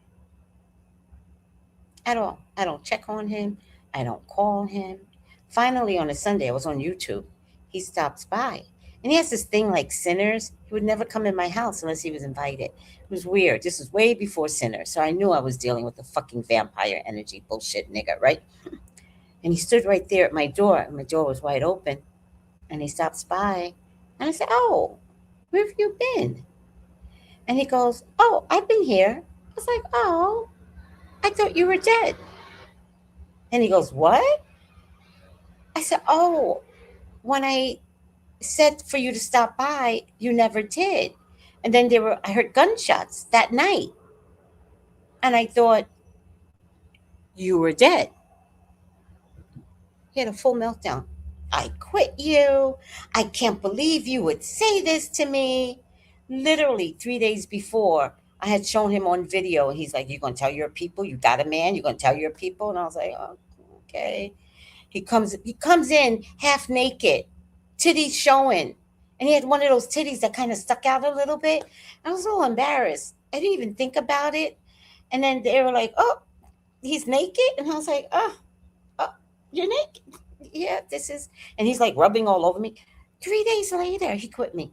at all. I don't check on him. I don't call him. Finally, on a Sunday, I was on YouTube. He stops by. And he has this thing like Sinners. He would never come in my house unless he was invited. It was weird. This was way before Sinners. So I knew I was dealing with the fucking vampire energy bullshit nigga, right? And he stood right there at my door. And my door was wide open. And he stops by. And I said, "Oh, where have you been?" And he goes, "Oh, I've been here." I was like, "Oh, I thought you were dead." And he goes, "What?" I said, "Oh, when I said for you to stop by, you never did. And then I heard gunshots that night. And I thought you were dead." He had a full meltdown. "I quit you. I can't believe you would say this to me." Literally 3 days before, I had shown him on video, and he's like, "You gonna tell your people you got a man? You gonna tell your people?" And I was like, "Oh, okay." He comes in half naked, titties showing. And he had one of those titties that kind of stuck out a little bit. I was a little embarrassed. I didn't even think about it. And then they were like, "Oh, he's naked?" And I was like, "Oh, you're naked?" "Yeah, this is," and he's like rubbing all over me. 3 days later, he quit me.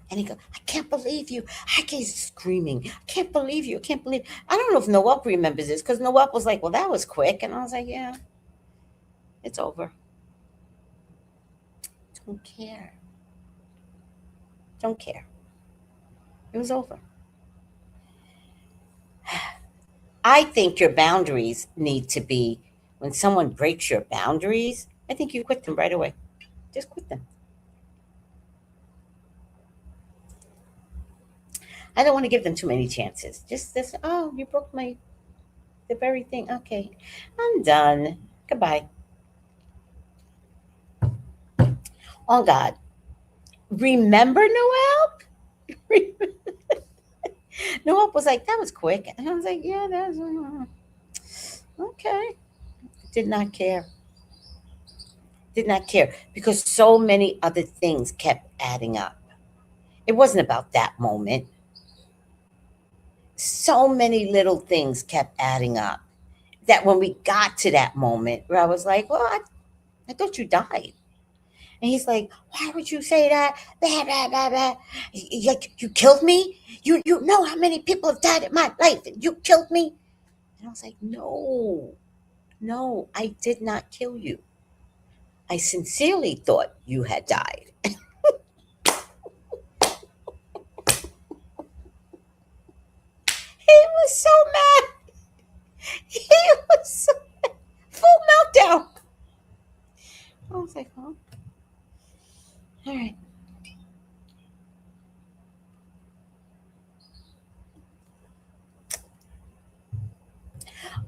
And he goes, "I can't believe you." I keep screaming, "I can't believe you. I can't believe." I don't know if Noel remembers this because Noel was like, "Well, that was quick." And I was like, "Yeah, it's over. Don't care. Don't care. It was over." I think your boundaries need to be when someone breaks your boundaries, I think you quit them right away. Just quit them. I don't want to give them too many chances. Just this, "Oh, you broke the very thing." Okay, I'm done. Goodbye. Oh God. Remember Noel? Noel was like, "That was quick." And I was like, "Yeah, that was okay." Did not care. Did not care because so many other things kept adding up. It wasn't about that moment. So many little things kept adding up that when we got to that moment where I was like, "Well, I thought you died." And he's like, "Why would you say that? Blah, blah, blah, blah. You killed me? You know how many people have died in my life and you killed me?" And I was like, "No, no, I did not kill you. I sincerely thought you had died." He was so mad. He was so mad. Full meltdown. I was like, "Oh, all right."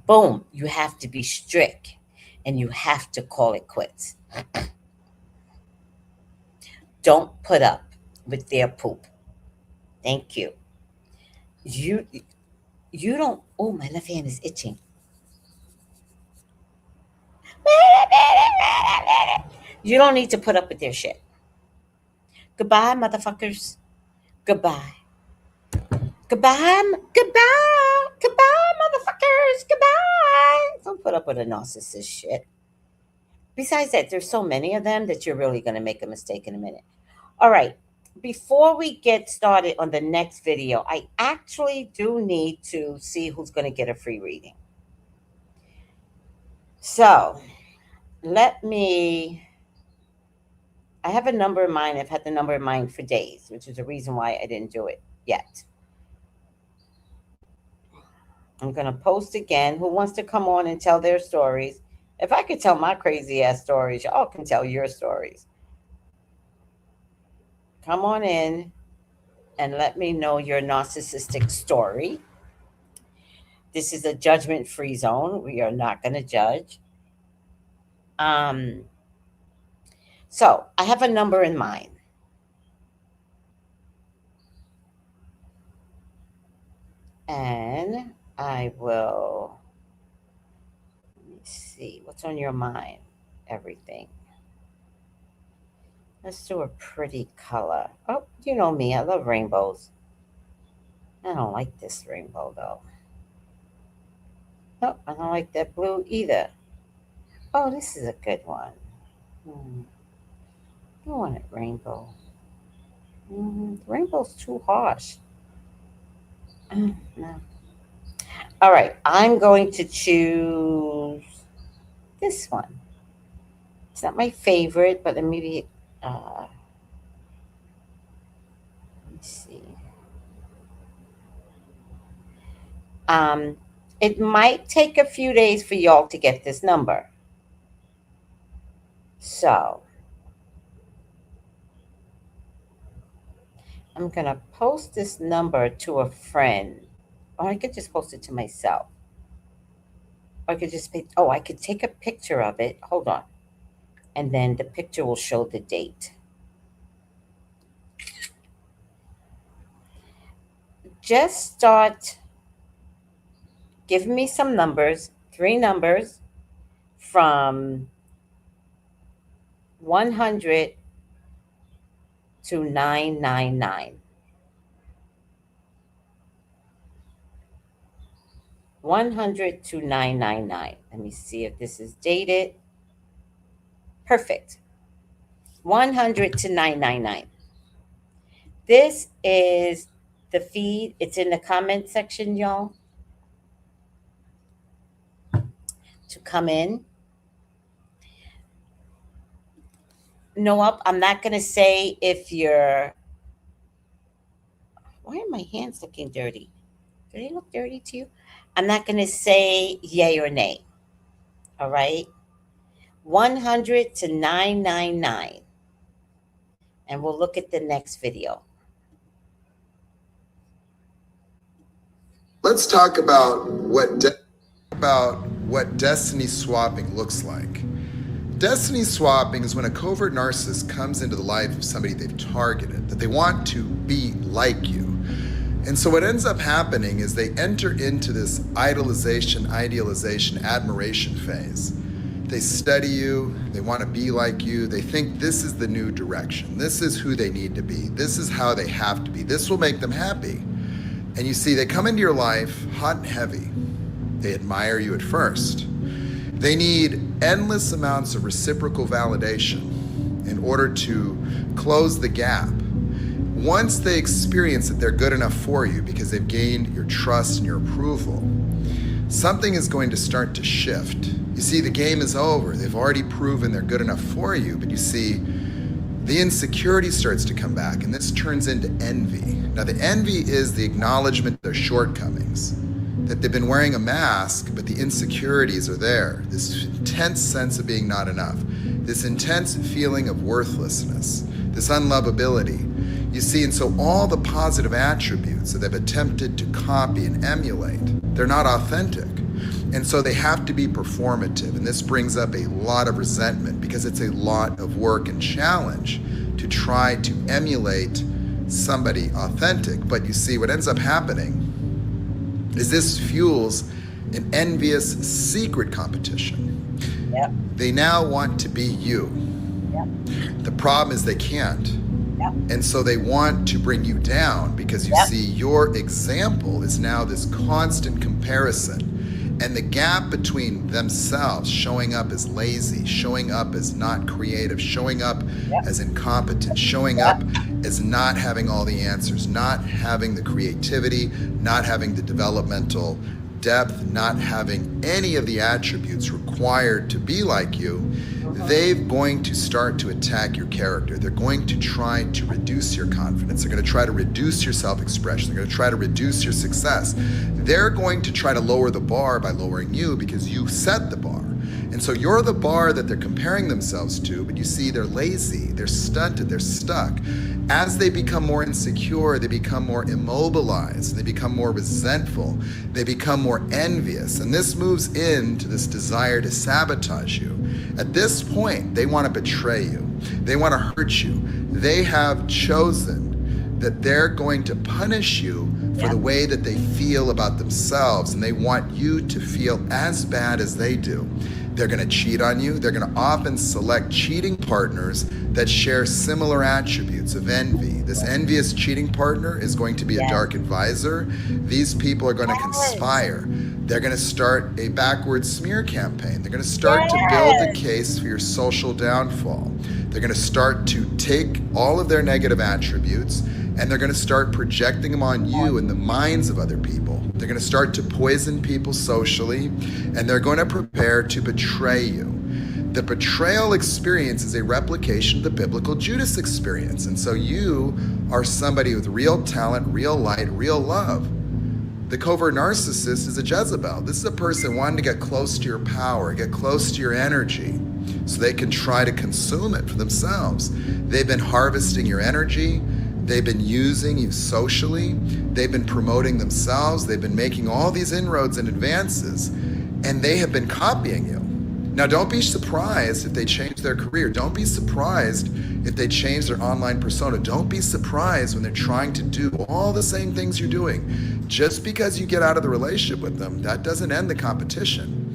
Boom. You have to be strict and you have to call it quits. Don't put up with their poop. Thank you. You you don't. Oh, my left hand is itching. You don't need to put up with their shit. Goodbye, motherfuckers. Goodbye. Goodbye, motherfuckers. Goodbye. Don't put up with a narcissist shit. Besides that, there's so many of them that you're really going to make a mistake in a minute. All right. Before we get started on the next video, I actually do need to see who's going to get a free reading. So let me I have a number in mind. I've had the number in mind for days, which is the reason why I didn't do it yet. I'm going to post again. Who wants to come on and tell their stories? If I could tell my crazy ass stories, y'all can tell your stories. Come on in and let me know your narcissistic story. This is a judgment-free zone. We are not going to judge. So I have a number in mind. And I will, let me see, what's on your mind? Everything. Let's do a pretty color. Oh, you know me, I love rainbows. I don't like this rainbow though. No, I don't like that blue either. Oh, this is a good one. I want it rainbow. Rainbow's too harsh. No. All right, I'm going to choose this one. It's not my favorite, but maybe, let me see. It might take a few days for y'all to get this number. So I'm going to post this number to a friend. Or I could just post it to myself. Or I could just I could take a picture of it. Hold on. And then the picture will show the date. Just start giving me some numbers, 3 numbers from 100 to 999. 100 to 999. Let me see if this is dated. Perfect. 100 to 999. This is the feed. It's in the comment section, y'all. To come in. No, I'm not going to say if you're... Why are my hands looking dirty? Do they look dirty to you? I'm not going to say yay or nay. All right? 100 to 999. And we'll look at the next video. Let's talk about what destiny swapping looks like. Destiny swapping is when a covert narcissist comes into the life of somebody they've targeted, that they want to be like you. And so what ends up happening is they enter into this idolization, idealization, admiration phase. They study you, they want to be like you, they think this is the new direction, this is who they need to be, this is how they have to be, this will make them happy. And you see, they come into your life hot and heavy. They admire you at first. They need endless amounts of reciprocal validation in order to close the gap. Once they experience that they're good enough for you because they've gained your trust and your approval, something is going to start to shift. You see, the game is over. They've already proven they're good enough for you, but you see, the insecurity starts to come back, and this turns into envy. Now, the envy is the acknowledgement of their shortcomings, that they've been wearing a mask, but the insecurities are there. This intense sense of being not enough, this intense feeling of worthlessness, this unlovability. You see, and so all the positive attributes that they've attempted to copy and emulate, they're not authentic. And so they have to be performative. And this brings up a lot of resentment because it's a lot of work and challenge to try to emulate somebody authentic. But you see, what ends up happening is this fuels an envious secret competition. Yep. They now want to be you. Yep. The problem is they can't. Yep. And so they want to bring you down because you see your example is now this constant comparison. And the gap between themselves showing up as lazy, showing up as not creative, showing up as incompetent, showing up as not having all the answers, not having the creativity, not having the developmental depth, not having any of the attributes required to be like you, they're going to start to attack your character. They're going to try to reduce your confidence. They're going to try to reduce your self-expression. They're going to try to reduce your success. They're going to try to lower the bar by lowering you because you set the bar. And so you're the bar that they're comparing themselves to, but you see they're lazy, they're stunted, they're stuck. As they become more insecure, they become more immobilized, they become more resentful, they become more envious. And this moves into this desire to sabotage you. At this point, they want to betray you. They want to hurt you. They have chosen that they're going to punish you for the way that they feel about themselves, and they want you to feel as bad as they do. They're going to cheat on you. They're going to often select cheating partners that share similar attributes of envy. This envious cheating partner is going to be a dark advisor. These people are going to conspire. They're going to start a backward smear campaign. They're going to start to build a case for your social downfall. They're going to start to take all of their negative attributes and they're going to start projecting them on you in the minds of other people. They're going to start to poison people socially, and they're going to prepare to betray you. The betrayal experience is a replication of the biblical Judas experience. And so you are somebody with real talent, real light, real love. The covert narcissist is a Jezebel. This is a person wanting to get close to your power, get close to your energy, so they can try to consume it for themselves. They've been harvesting your energy. They've been using you socially. They've been promoting themselves. They've been making all these inroads and advances, and they have been copying you. Now, don't be surprised if they change their career. Don't be surprised if they change their online persona. Don't be surprised when they're trying to do all the same things you're doing. Just because you get out of the relationship with them, that doesn't end the competition.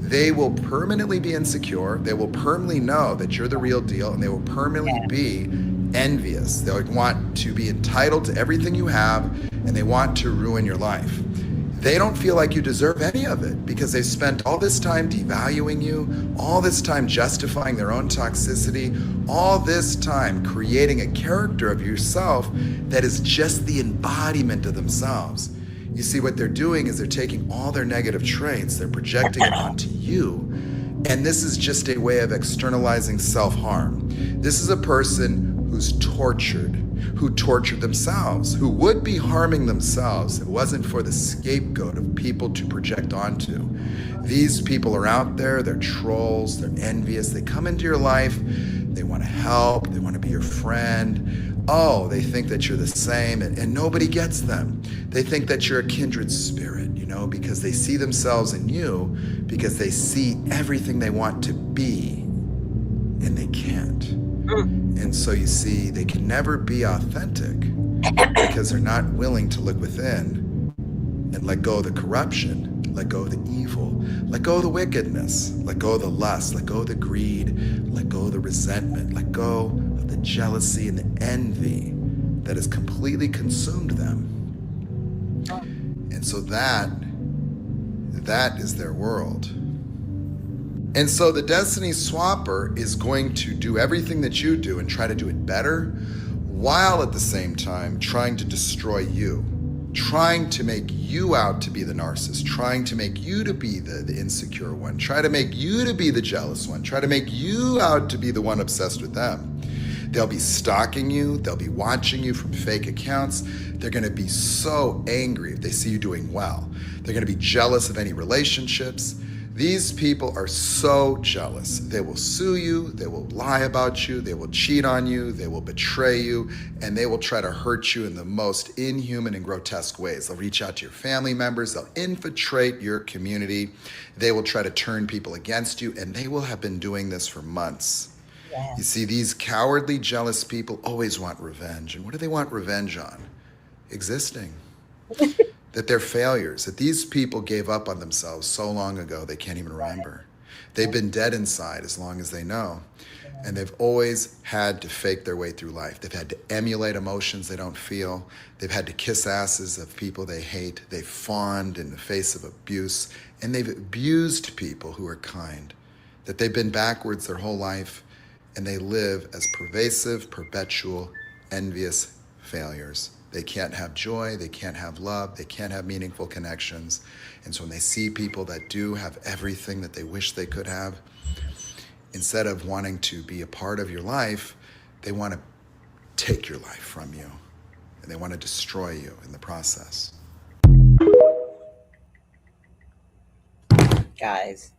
They will permanently be insecure. They will permanently know that you're the real deal, and they will permanently be envious. They want to be entitled to everything you have, and they want to ruin your life. They don't feel like you deserve any of it because they've spent all this time devaluing you, all this time justifying their own toxicity, all this time creating a character of yourself that is just the embodiment of themselves. You see, what they're doing is they're taking all their negative traits, they're projecting it onto you, and this is just a way of externalizing self-harm. This is a person who's tortured, who tortured themselves, who would be harming themselves if it wasn't for the scapegoat of people to project onto. These people are out there, they're trolls, they're envious, they come into your life, they want to help, they want to be your friend. Oh, they think that you're the same, and nobody gets them. They think that you're a kindred spirit, because they see themselves in you, because they see everything they want to be, and they can't. And so you see, they can never be authentic because they're not willing to look within and let go of the corruption, let go of the evil, let go of the wickedness, let go of the lust, let go of the greed, let go of the resentment, let go of the jealousy and the envy that has completely consumed them. And so that is their world. And so the Destiny Swapper is going to do everything that you do and try to do it better, while at the same time trying to destroy you, trying to make you out to be the narcissist, trying to make you to be the insecure one, try to make you to be the jealous one, try to make you out to be the one obsessed with them. They'll be stalking you. They'll be watching you from fake accounts. They're going to be so angry if they see you doing well. They're going to be jealous of any relationships. These people are so jealous. They will sue you, they will lie about you, they will cheat on you, they will betray you, and they will try to hurt you in the most inhuman and grotesque ways. They'll reach out to your family members, they'll infiltrate your community, they will try to turn people against you, and they will have been doing this for months. You see, these cowardly, jealous people always want revenge. And what do they want revenge on? Existing. That they're failures, that these people gave up on themselves so long ago they can't even remember. They've been dead inside as long as they know. And they've always had to fake their way through life. They've had to emulate emotions they don't feel. They've had to kiss asses of people they hate. They've fawned in the face of abuse. And they've abused people who are kind. That they've been backwards their whole life. And they live as pervasive, perpetual, envious failures. They can't have joy, they can't have love, they can't have meaningful connections. And so when they see people that do have everything that they wish they could have, instead of wanting to be a part of your life, they want to take your life from you, and they want to destroy you in the process. Guys,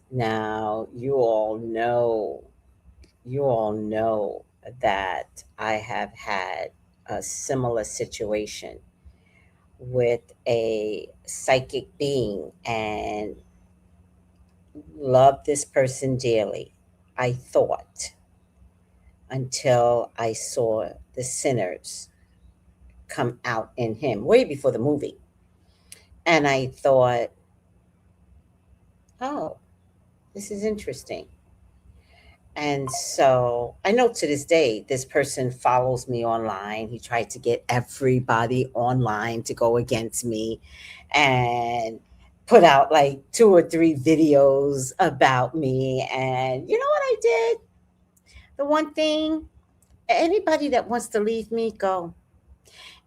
now you all know that I have had a similar situation with a psychic being and love this person dearly. I thought until I saw the sinners come out in him way before the movie. And I thought, oh, this is interesting. And so I know to this day, this person follows me online. He tried to get everybody online to go against me and put out like 2 or 3 videos about me. And you know what I did? The one thing, anybody that wants to leave me, go.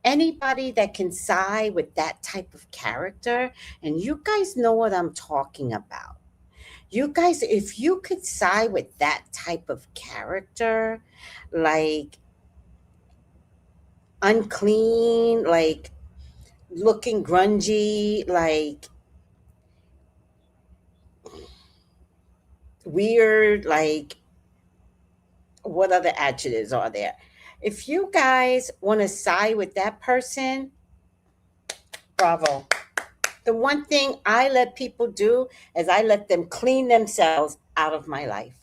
Anybody that can side with that type of character, and you guys know what I'm talking about. You guys, if you could side with that type of character, like unclean, like looking grungy, like weird, like what other adjectives are there? If you guys want to side with that person, bravo. The one thing I let people do is I let them clean themselves out of my life.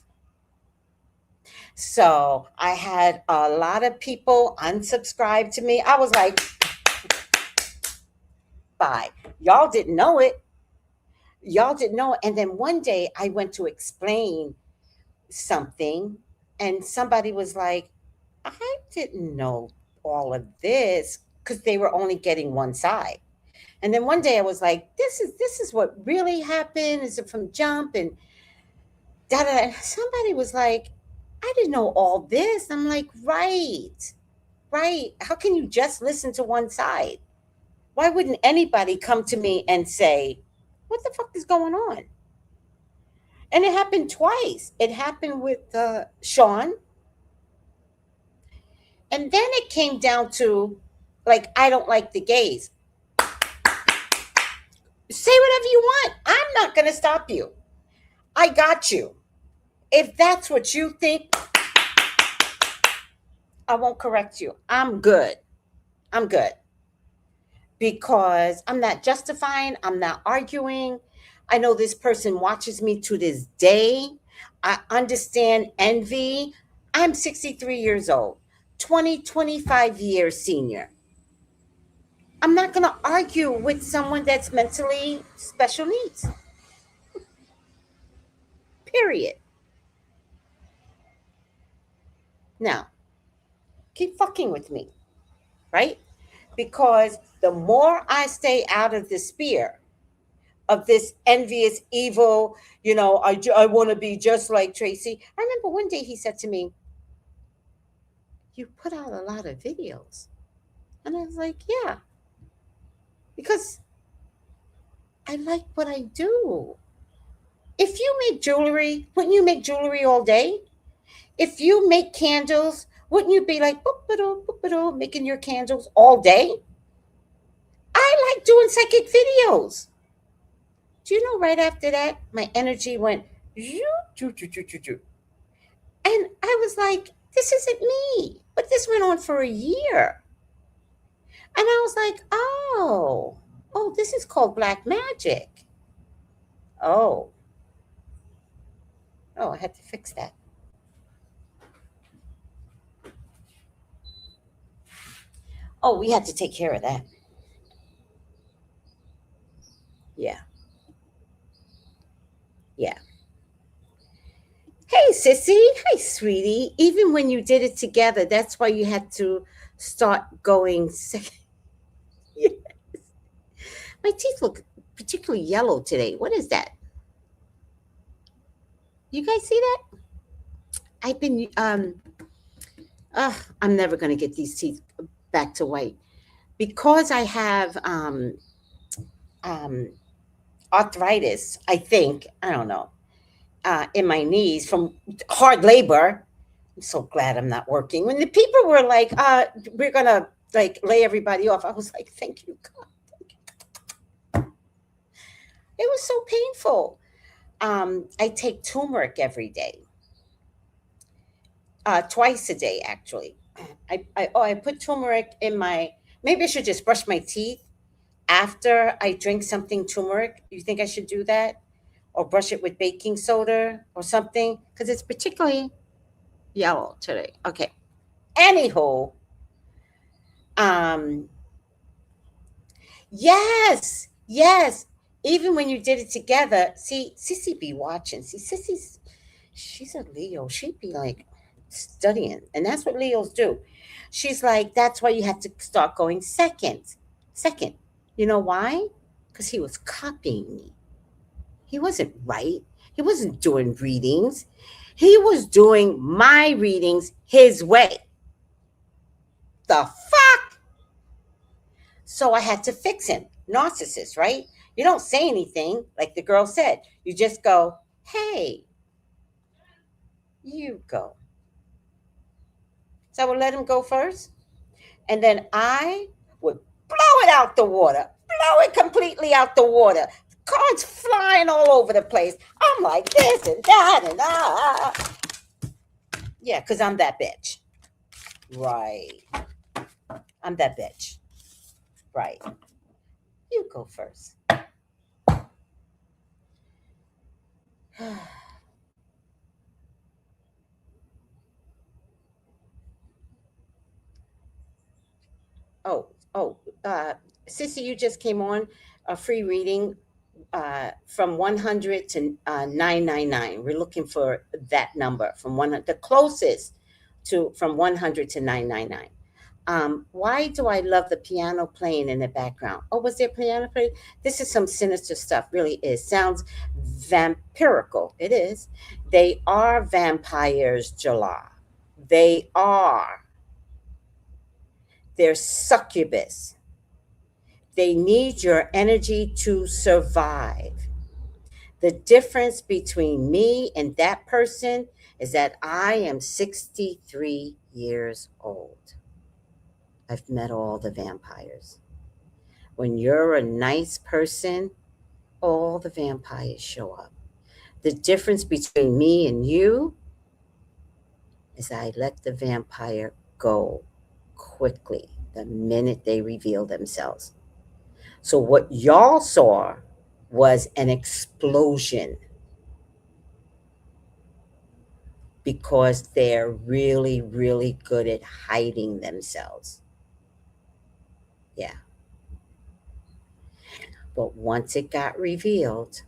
So I had a lot of people unsubscribe to me. I was like, bye. Y'all didn't know it. Y'all didn't know it. And then one day I went to explain something, and somebody was like, I didn't know all of this, because they were only getting one side. And then one day I was like, this is what really happened. Is it from Jump? And da da. And somebody was like, I didn't know all this. I'm like, right, right. How can you just listen to one side? Why wouldn't anybody come to me and say, what the fuck is going on? And it happened twice. It happened with Sean. And then it came down to, like, I don't like the gays. Say whatever you want. I'm not going to stop you. I got you. If that's what you think, I won't correct you. I'm good. I'm good. Because I'm not justifying, I'm not arguing. I know this person watches me to this day. I understand envy. I'm 63 years old, 25 years senior. I'm not going to argue with someone that's mentally special needs. Period. Now, keep fucking with me, right? Because the more I stay out of the sphere of this envious, evil, I want to be just like Tracy. I remember one day he said to me, you put out a lot of videos. And I was like, yeah, because I like what I do. If you make jewelry, wouldn't you make jewelry all day? If you make candles, wouldn't you be like, boop-a-doo, boop-a-doo, making your candles all day? I like doing psychic videos. Do you know, right after that, my energy went, and I was like, this isn't me. But this went on for a year. And I was like, oh, this is called black magic. Oh, I had to fix that. Oh, we had to take care of that. Yeah. Yeah. Hey, sissy. Hi, sweetie. Even when you did it together, that's why you had to start going. Yes. My teeth look particularly yellow today. What is that? You guys see that? I've been, I'm never going to get these teeth back to white because I have um, arthritis. I think, I don't know. in my knees from hard labor. I'm so glad I'm not working. When the people were like, we're gonna like lay everybody off, I was like, thank you, God. It was so painful. I take turmeric every day, twice a day actually. I put turmeric in my. Maybe I should just brush my teeth after I drink something turmeric. You think I should do that, or brush it with baking soda or something? Because it's particularly yellow today. Okay. Anywho, um, yes, yes. Even when you did it together, see, Sissy be watching. See, she's a Leo. She'd be like studying, and that's what Leos do. She's like, that's why you have to start going second. Second. You know why? Because he was copying me. He wasn't right. He wasn't doing readings. He was doing my readings his way. The fuck? So I had to fix him. Narcissist, right? You don't say anything, like the girl said. You just go, hey, you go. So I would let him go first. And then I would blow it out the water, blow it completely out the water. Cards flying all over the place. I'm like this and that and yeah, because I'm that bitch. Right. I'm that bitch. Right. You go first. Oh, oh, Sissy, you just came on a free reading from 100 to 999. We're looking for that number from 100, the closest to from 100 to 999. Why do I love the piano playing in the background? Oh, was there piano playing? This is some sinister stuff, really is. Sounds vampirical. It is. They are vampires, Jala. They are. They're succubus. They need your energy to survive. The difference between me and that person is that I am 63 years old. I've met all the vampires. When you're a nice person, all the vampires show up. The difference between me and you is I let the vampire go quickly the minute they reveal themselves. So what y'all saw was an explosion because they're really, really good at hiding themselves. Yeah. But once it got revealed,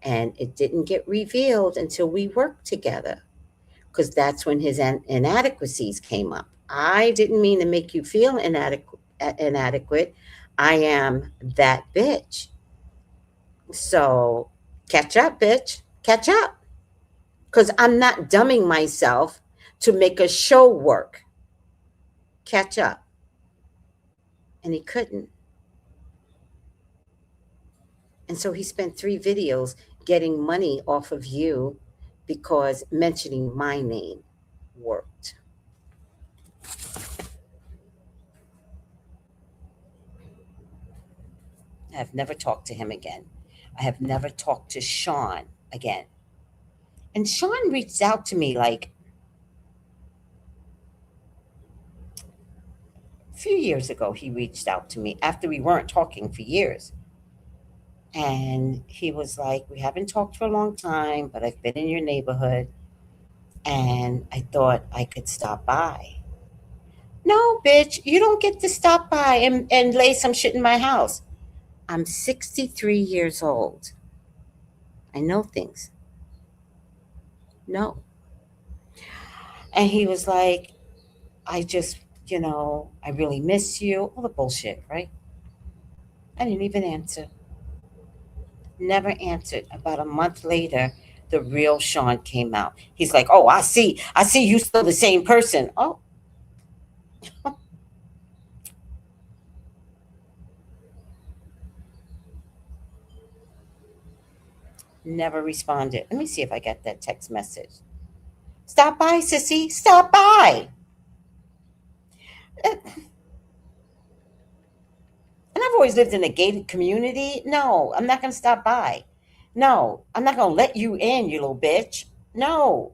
and it didn't get revealed until we worked together, because that's when his inadequacies came up. I didn't mean to make you feel inadequate. I am that bitch. So catch up, bitch. Catch up. Because I'm not dumbing myself to make a show work. Catch up. And he couldn't. And so he spent 3 videos getting money off of you because mentioning my name worked. I have never talked to him again. I have never talked to Sean again. And Sean reached out to me like a few years ago. He reached out to me after we weren't talking for years. And he was like, we haven't talked for a long time, but I've been in your neighborhood and I thought I could stop by. No, bitch, you don't get to stop by and lay some shit in my house. I'm 63 years old. I know things. No. And he was like, I just, I really miss you. All the bullshit, right? I didn't even answer. Never answered. About a month later, the real Sean came out. He's like, oh, I see you still the same person. Oh, Never responded. Let me see if I got that text message. Stop by, sissy. Stop by. And I've always lived in a gated community. No, I'm not going to stop by. No, I'm not going to let you in, you little bitch. No.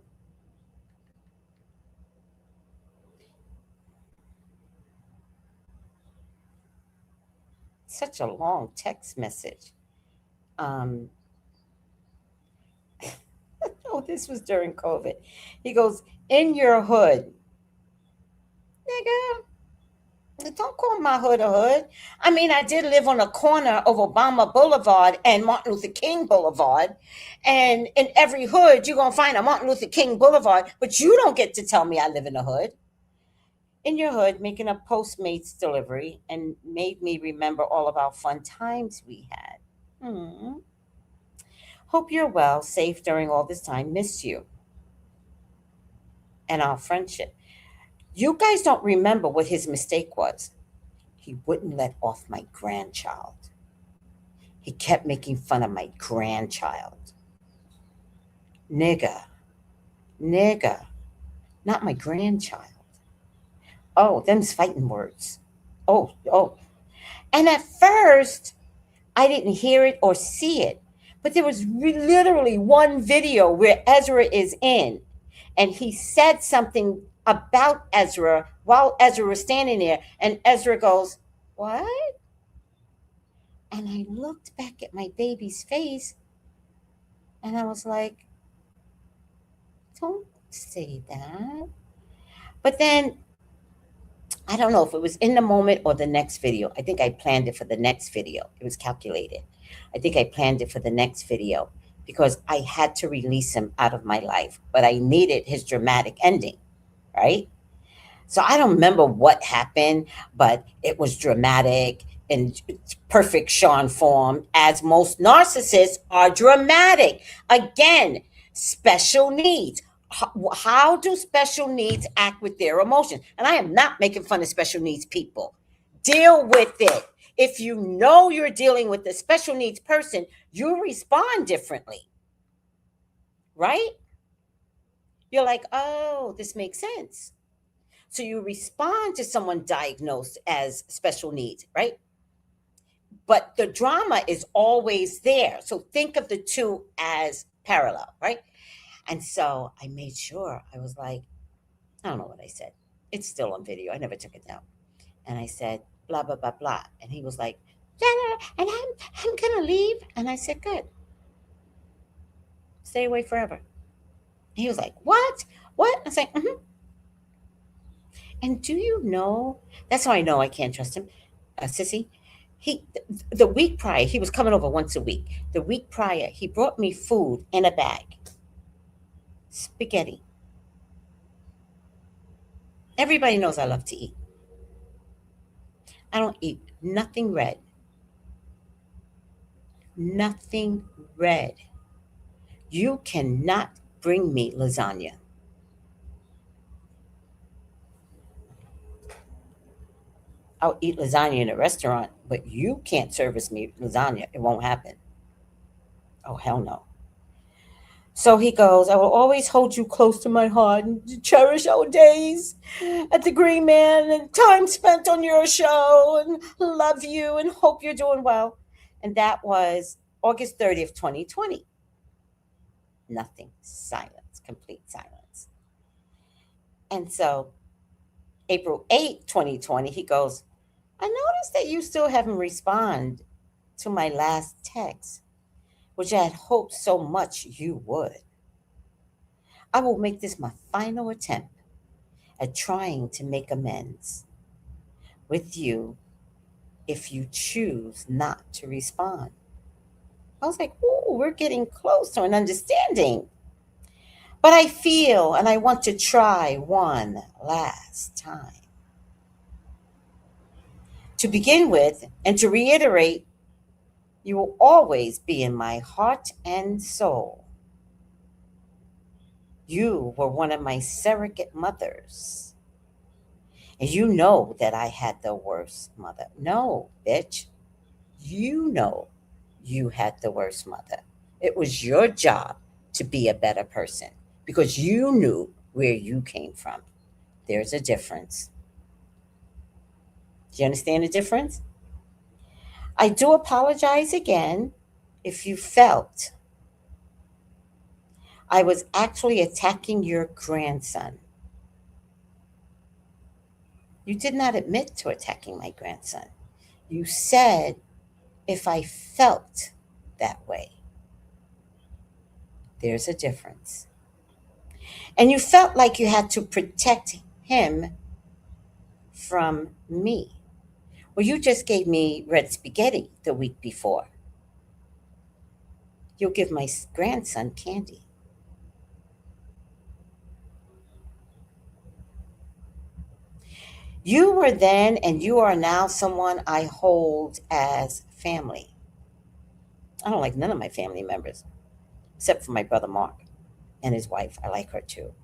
Such a long text message. Um, oh, this was during COVID. He goes, in your hood. Nigga, don't call my hood a hood. I mean, I did live on a corner of Obama Boulevard and Martin Luther King Boulevard. And in every hood, you're going to find a Martin Luther King Boulevard, but you don't get to tell me I live in a hood. In your hood, making a Postmates delivery and made me remember all of our fun times we had. Hmm. Hope you're well, safe during all this time. Miss you and our friendship. You guys don't remember what his mistake was. He wouldn't let off my grandchild. He kept making fun of my grandchild. Nigga, nigga, not my grandchild. Oh, them's fighting words. Oh. And at first, I didn't hear it or see it. But there was literally one video where Ezra is in, and he said something about Ezra while Ezra was standing there, and Ezra goes, "What?" And I looked back at my baby's face, and I was like, "Don't say that." But then I don't know if it was in the moment or the next video. I think I planned it for the next video. It was calculated. I think I planned it for the next video because I had to release him out of my life, but I needed his dramatic ending, right? So I don't remember what happened, but it was dramatic in perfect Sean form, as most narcissists are dramatic. Again, special needs. How do special needs act with their emotions? And I am not making fun of special needs people. Deal with it. If you know you're dealing with a special needs person, you respond differently, right? You're like, oh, this makes sense. So you respond to someone diagnosed as special needs, right? But the drama is always there. So think of the two as parallel, right? And so I made sure I was like, I don't know what I said. It's still on video. I never took it down. And I said, blah, blah, blah, blah. And he was like, yeah, and I'm going to leave. And I said, good. Stay away forever. He was like, what? What? I was like, mm-hmm. And do you know, that's how I know I can't trust him, sissy. He, the week prior, he was coming over once a week. The week prior, he brought me food in a bag. Spaghetti. Everybody knows I love to eat. I don't eat nothing red. Nothing red. You cannot bring me lasagna. I'll eat lasagna in a restaurant, but you can't service me lasagna. It won't happen. Oh, hell no. So he goes, I will always hold you close to my heart and cherish our days at the Green Man and time spent on your show and love you and hope you're doing well. And that was August 30th, 2020. Nothing. Silence. Complete silence. And so April 8th, 2020, he goes, I noticed that you still haven't responded to my last text, which I had hoped so much you would. I will make this my final attempt at trying to make amends with you if you choose not to respond. I was like, ooh, we're getting close to an understanding. But I feel and I want to try one last time. To begin with, and to reiterate, you will always be in my heart and soul. You were one of my surrogate mothers. And you know that I had the worst mother. No, bitch. You know you had the worst mother. It was your job to be a better person because you knew where you came from. There's a difference. Do you understand the difference? I do apologize again if you felt I was actually attacking your grandson. You did not admit to attacking my grandson. You said if I felt that way. There's a difference. And you felt like you had to protect him from me. Well, you just gave me red spaghetti the week before. You'll give my grandson candy. You were then and you are now someone I hold as family. I don't like none of my family members, except for my brother Mark and his wife. I like her too.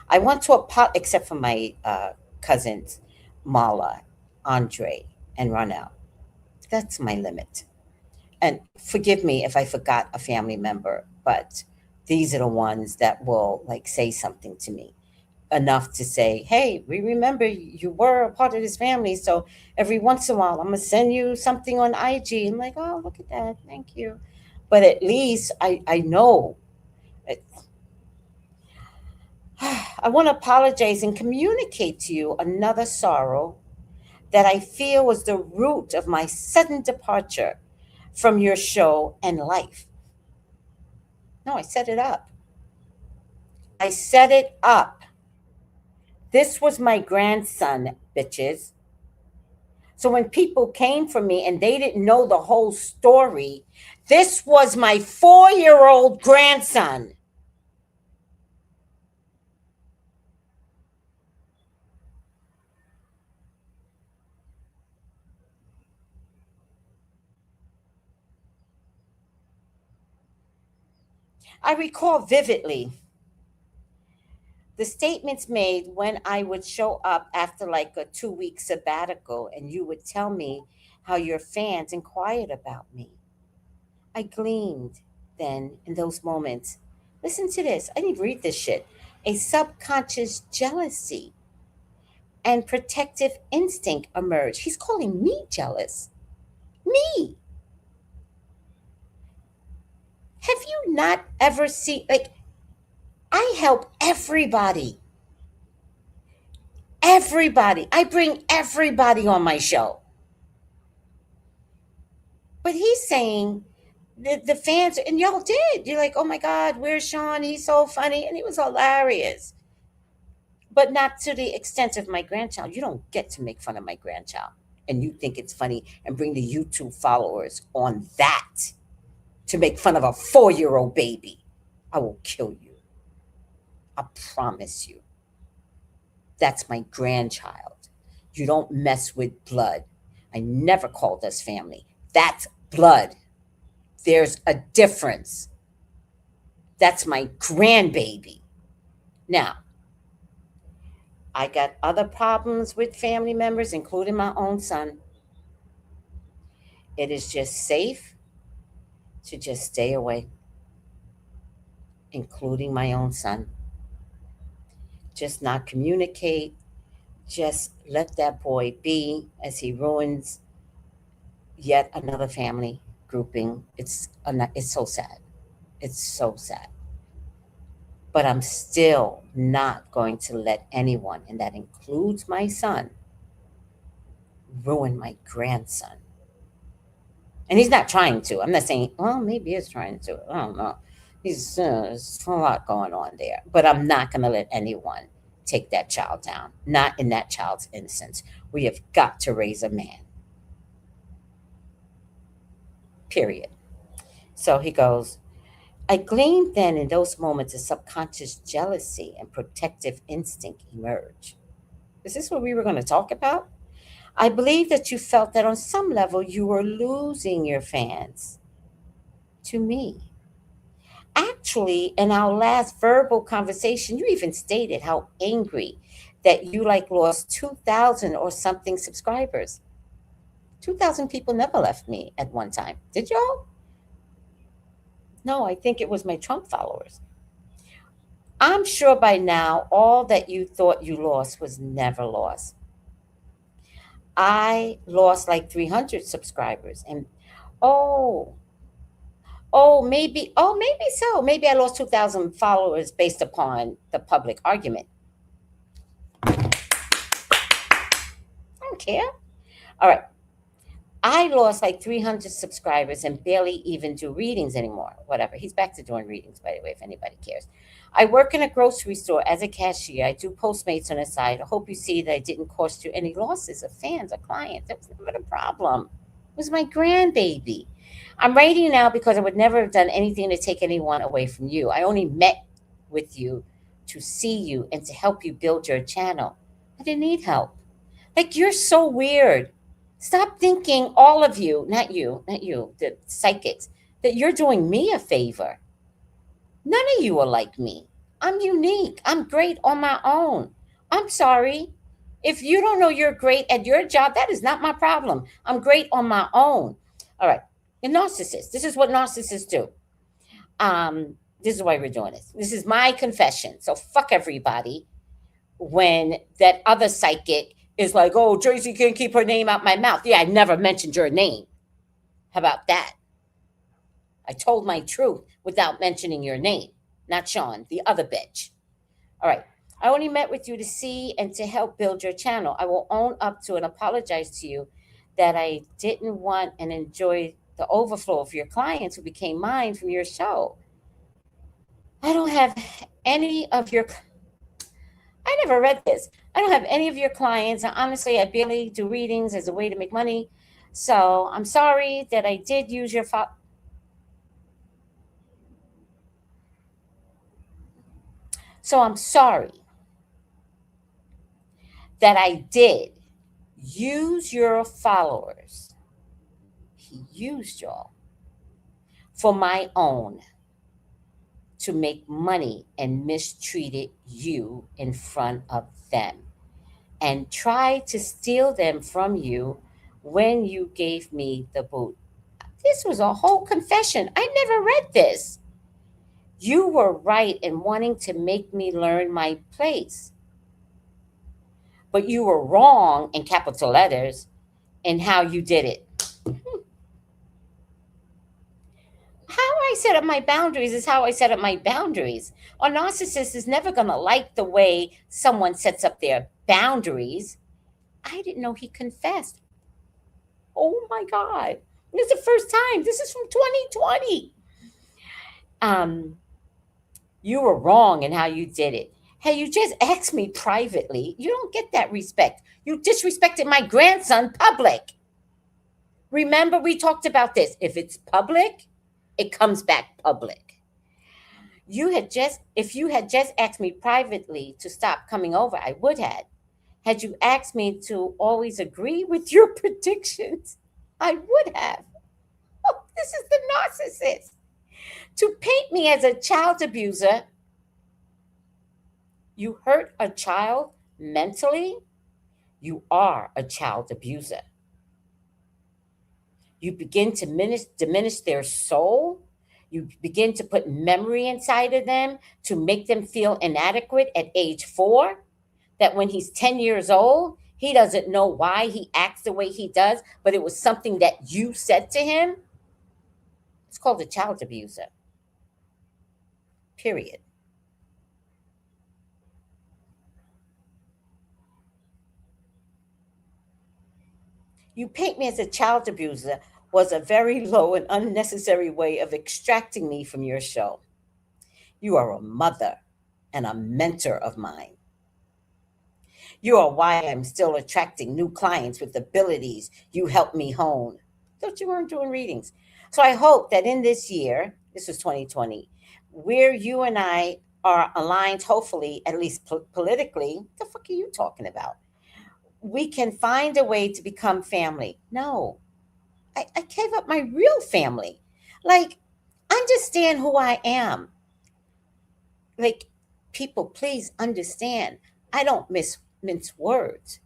I want to except for my cousins, Mala, Andre, and Ronell. That's my limit. And forgive me if I forgot a family member, but these are the ones that will like say something to me enough to say, hey, we remember you were a part of this family. So every once in a while, I'm going to send you something on IG. I'm like, oh, look at that. Thank you. But at least I know. I want to apologize and communicate to you another sorrow that I feel was the root of my sudden departure from your show and life. No, I set it up. I set it up. This was my grandson, bitches. So when people came for me and they didn't know the whole story, this was my 4-year-old grandson. I recall vividly the statements made when I would show up after like a 2-week sabbatical and you would tell me how your fans inquired about me. I gleaned then in those moments. Listen to this. I need to read this shit. A subconscious jealousy and protective instinct emerged. He's calling me jealous. Me. Have you not ever seen, like, I help everybody. Everybody. I bring everybody on my show. But he's saying the fans, and y'all did. You're like, oh my God, where's Sean? He's so funny. And he was hilarious. But not to the extent of my grandchild. You don't get to make fun of my grandchild. And you think it's funny and bring the YouTube followers on that to make fun of a 4-year-old baby. I will kill you. I promise you. That's my grandchild. You don't mess with blood. I never called us family. That's blood. There's a difference. That's my grandbaby. Now, I got other problems with family members, including my own son. It is just safe to just stay away, including my own son. Just not communicate. Just let that boy be as he ruins yet another family grouping. It's so sad. It's so sad. But I'm still not going to let anyone, and that includes my son, ruin my grandson. And he's not trying to. I'm not saying, well, maybe he's trying to. I don't know. There's a lot going on there. But I'm not going to let anyone take that child down. Not in that child's innocence. We have got to raise a man. Period. So he goes, I gleaned then in those moments a subconscious jealousy and protective instinct emerge. Is this what we were going to talk about? I believe that you felt that on some level you were losing your fans to me. Actually, in our last verbal conversation, you even stated how angry that you like lost 2,000 or something subscribers. 2,000 people never left me at one time. Did y'all? No, I think it was my Trump followers. I'm sure by now all that you thought you lost was never lost. I lost like 300 subscribers. And oh, maybe so. Maybe I lost 2,000 followers based upon the public argument. I don't care. All right. I lost like 300 subscribers and barely even do readings anymore. Whatever. He's back to doing readings, by the way, if anybody cares. I work in a grocery store as a cashier. I do Postmates on the side. I hope you see that I didn't cost you any losses of fans or clients. That was never the problem. It was my grandbaby. I'm writing now because I would never have done anything to take anyone away from you. I only met with you to see you and to help you build your channel. I didn't need help. Like, you're so weird. Stop thinking, all of you, not you, the psychics, that you're doing me a favor. None of you are like me. I'm unique. I'm great on my own. I'm sorry. If you don't know you're great at your job, that is not my problem. I'm great on my own. All right. The narcissist. This is what narcissists do. This is why we're doing this. This is my confession. So fuck everybody when that other psychic is like, oh, Tracy can't keep her name out my mouth. Yeah, I never mentioned your name. How about that? I told my truth without mentioning your name, not Sean, the other bitch. All right. I only met with you to see and to help build your channel. I will own up to and apologize to you that I didn't want and enjoy the overflow of your clients who became mine from your show. I don't have any of your I never read this. I don't have any of your clients. And honestly, I barely do readings as a way to make money. So I'm sorry that I did use your So I'm sorry that I did use your followers. He used y'all for my own to make money and mistreated you in front of them and tried to steal them from you when you gave me the boot. This was a whole confession. I never read this. You were right in wanting to make me learn my place. But you were wrong in capital letters in how you did it. How I set up my boundaries is how I set up my boundaries. A narcissist is never going to like the way someone sets up their boundaries. I didn't know he confessed. Oh my God. This is the first time. This is from 2020. You were wrong in how you did it. Hey, you just asked me privately. You don't get that respect. You disrespected my grandson public. Remember, we talked about this. If it's public, it comes back public. If you had just asked me privately to stop coming over, I would have. Had you asked me to always agree with your predictions, I would have. Oh, this is the narcissist. To paint me as a child abuser, you hurt a child mentally, you are a child abuser. You begin to diminish their soul. You begin to put memory inside of them to make them feel inadequate at age 4. That when he's 10 years old, he doesn't know why he acts the way he does, but it was something that you said to him. It's called a child abuser. Period. You paint me as a child abuser was a very low and unnecessary way of extracting me from your show. You are a mother and a mentor of mine. You are why I'm still attracting new clients with abilities you helped me hone. Thought you weren't doing readings. So I hope that in this year, this was 2020, where you and I are aligned, hopefully, at least politically, what the fuck are you talking about? We can find a way to become family. No, I gave up my real family. Like, understand who I am. Like, people, please understand. I don't mince words.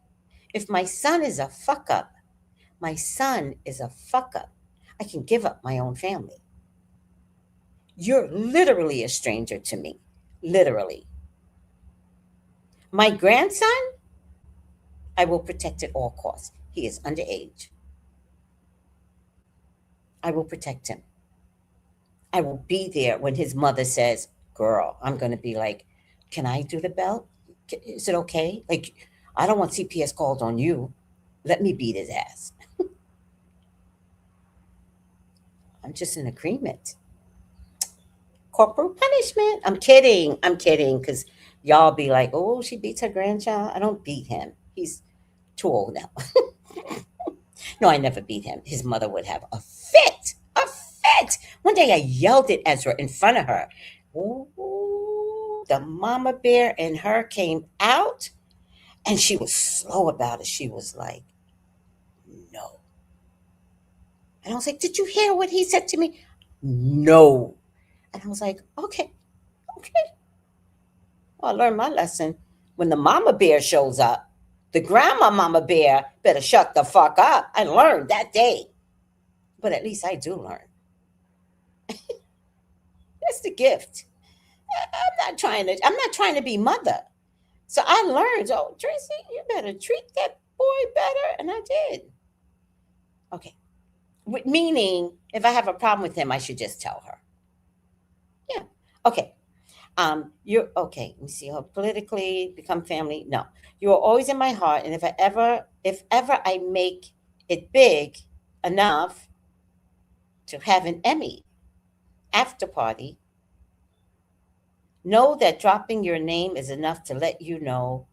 If my son is a fuck up, my son is a fuck up. I can give up my own family. You're literally a stranger to me. Literally. My grandson, I will protect at all costs. He is underage. I will protect him. I will be there when his mother says, "Girl," I'm going to be like, "Can I do the belt? Is it okay? Like, I don't want CPS called on you. Let me beat his ass." I'm just in agreement. Corporal punishment. I'm kidding. I'm kidding. Because y'all be like, "Oh, she beats her grandchild." I don't beat him. He's too old now. No, I never beat him. His mother would have a fit. A fit. One day I yelled at Ezra in front of her. Ooh, the mama bear and her came out, and she was slow about it. She was like, "No." And I was like, "Did you hear what he said to me?" "No." And I was like, "Okay, okay." Well, I learned my lesson. When the mama bear shows up, the grandma mama bear better shut the fuck up. I learned that day. But at least I do learn. That's the gift. I'm not trying to be mother. So I learned, oh, Tracy, you better treat that boy better. And I did. Okay. Meaning, if I have a problem with him, I should just tell her. Yeah. Okay. You're okay. Let me see. How politically become family? No. You are always in my heart. And if ever I make it big enough to have an Emmy after party, know that dropping your name is enough to let you know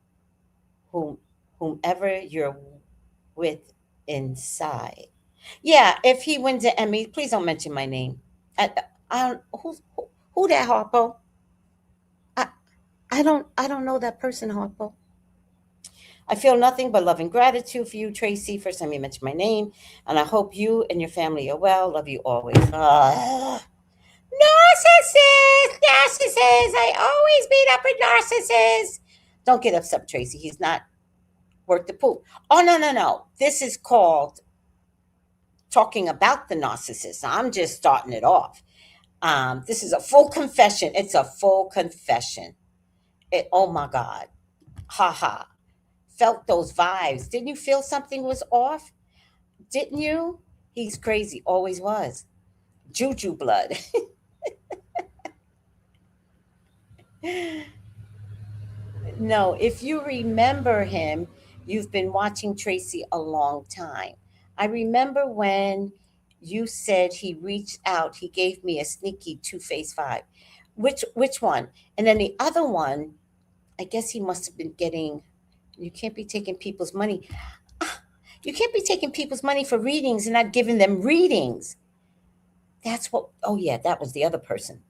whom whomever you're with inside. Yeah, if he wins an Emmy, please don't mention my name. I don't who that Harpo. I I don't know that person, Harpo. I feel nothing but love and gratitude for you, Tracy. First time you mentioned my name, and I hope you and your family are well. Love you always. Narcissist, narcissist. I always beat up a narcissist. Don't get upset, Tracy. He's not worth the poop. Oh no, no, no. This is called talking about the narcissist. I'm just starting it off. This is a full confession. It's a full confession. Oh my God. Ha ha. Felt those vibes. Didn't you feel something was off? Didn't you? He's crazy. Always was. Juju blood. No, if you remember him, you've been watching Tracy a long time. I remember when you said he reached out, he gave me a sneaky two-face vibe. Which one? And then the other one, I guess he must have been getting, you can't be taking people's money. Ah, you can't be taking people's money for readings and not giving them readings. That's what, oh yeah, that was the other person.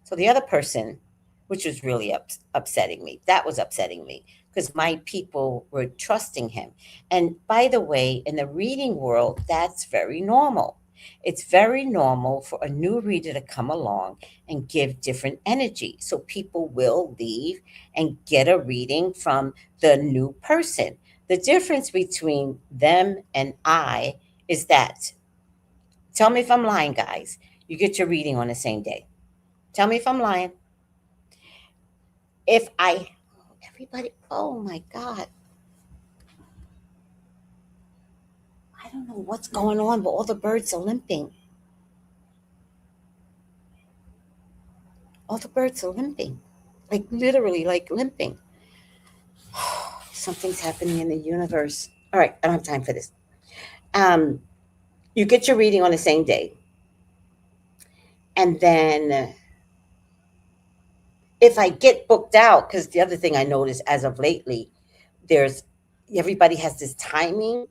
So the other person, which was really upsetting me, that was upsetting me because my people were trusting him. And by the way, in the reading world, that's very normal. It's very normal for a new reader to come along and give different energy. So people will leave and get a reading from the new person. The difference between them and I is that, tell me if I'm lying, guys, you get your reading on the same day. Tell me if I'm lying. If I, everybody, oh my God, I don't know what's going on, but all the birds are limping. All the birds are limping, like literally, like limping. Something's happening in the universe. All right, I don't have time for this. Um, you get your reading on the same day, and then if I get booked out, because the other thing I noticed as of lately, there's everybody has this timing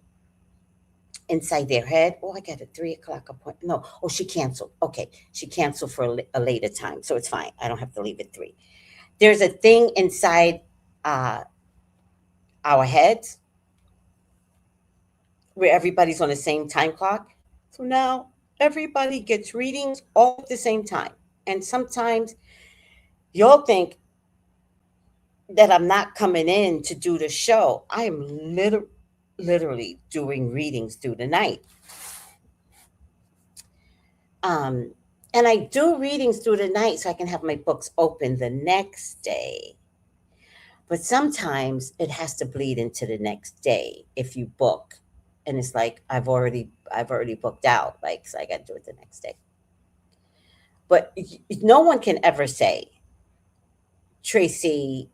inside their head. Oh, I got a 3 o'clock appointment. No, oh, she canceled. Okay, she canceled for a later time, so it's fine. I don't have to leave at 3. There's a thing inside uh, our heads where everybody's on the same time clock. So now everybody gets readings all at the same time, and sometimes you'll think that I'm not coming in to do the show. I am literally doing readings through the night. Um, And I do readings through the night so I can have my books open the next day. But sometimes it has to bleed into the next day if you book. And it's like I've already booked out, like, so I got to do it the next day. But no one can ever say Tracy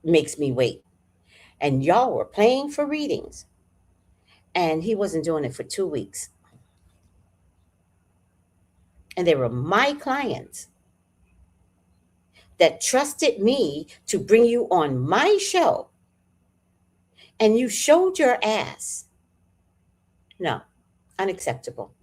makes me wait. And y'all were playing for readings, and he wasn't doing it for 2 weeks. And they were my clients that trusted me to bring you on my show, and you showed your ass. No, unacceptable.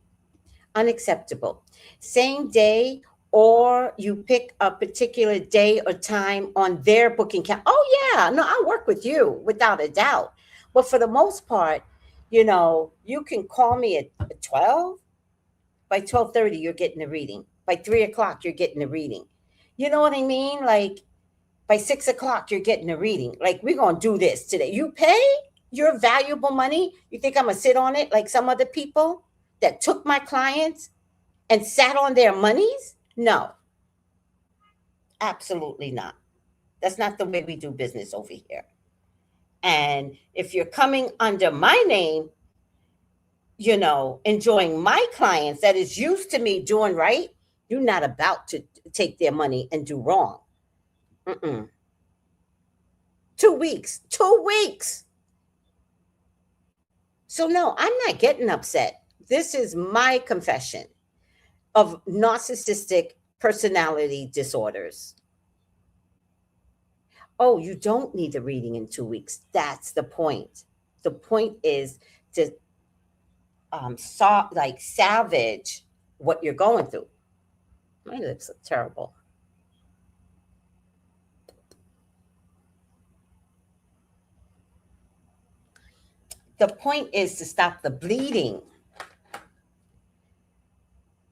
Unacceptable. Same day, or you pick a particular day or time on their booking count. Oh, yeah, no, I'll work with you without a doubt. But for the most part, you can call me at 12. By 12:30, you're getting a reading. By 3 o'clock, you're getting a reading. You know what I mean? Like, by 6 o'clock, you're getting a reading. Like, we're going to do this today. You pay your valuable money. You think I'm going to sit on it like some other people that took my clients and sat on their monies? No, absolutely not. That's not the way we do business over here. And if you're coming under my name, enjoying my clients that is used to me doing right, you're not about to take their money and do wrong. Mm-mm. 2 weeks. 2 weeks. So, no, I'm not getting upset. This is my confession of narcissistic personality disorders. Oh, you don't need the reading in 2 weeks. That's the point. The point is to salvage what you're going through. My lips are terrible. The point is to stop the bleeding.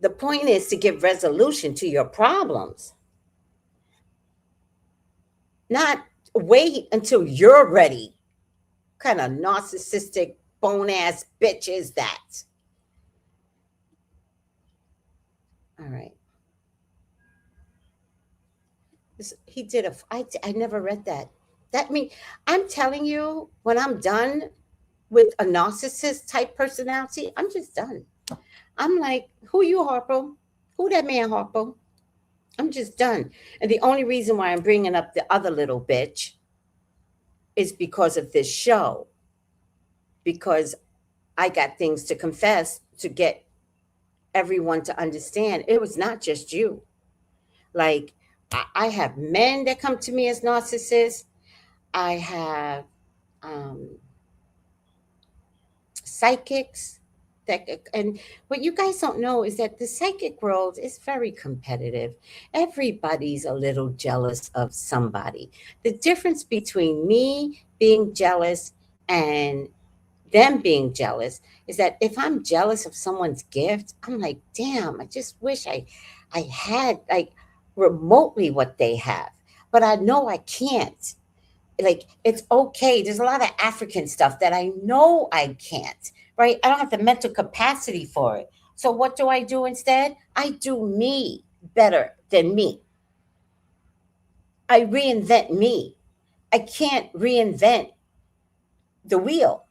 The point is to give resolution to your problems. Not wait until you're ready. What kind of narcissistic bone ass bitch is that? All right. He did I never read that. I'm telling you, when I'm done with a narcissist type personality, I'm just done. I'm like, who you, Harpo? Who that man, Harpo? I'm just done. And the only reason why I'm bringing up the other little bitch is because of this show. Because I got things to confess to get everyone to understand. It was not just you. Like, I have men that come to me as narcissists. I have psychics. And what you guys don't know is that the psychic world is very competitive. Everybody's a little jealous of somebody. The difference between me being jealous and them being jealous is that if I'm jealous of someone's gift, I'm like, damn, I just wish I had like remotely what they have. But I know I can't. Like, it's okay. There's a lot of African stuff that I know I can't, right? I don't have the mental capacity for it. So what do I do instead? I do me better than me. I reinvent me. I can't reinvent the wheel.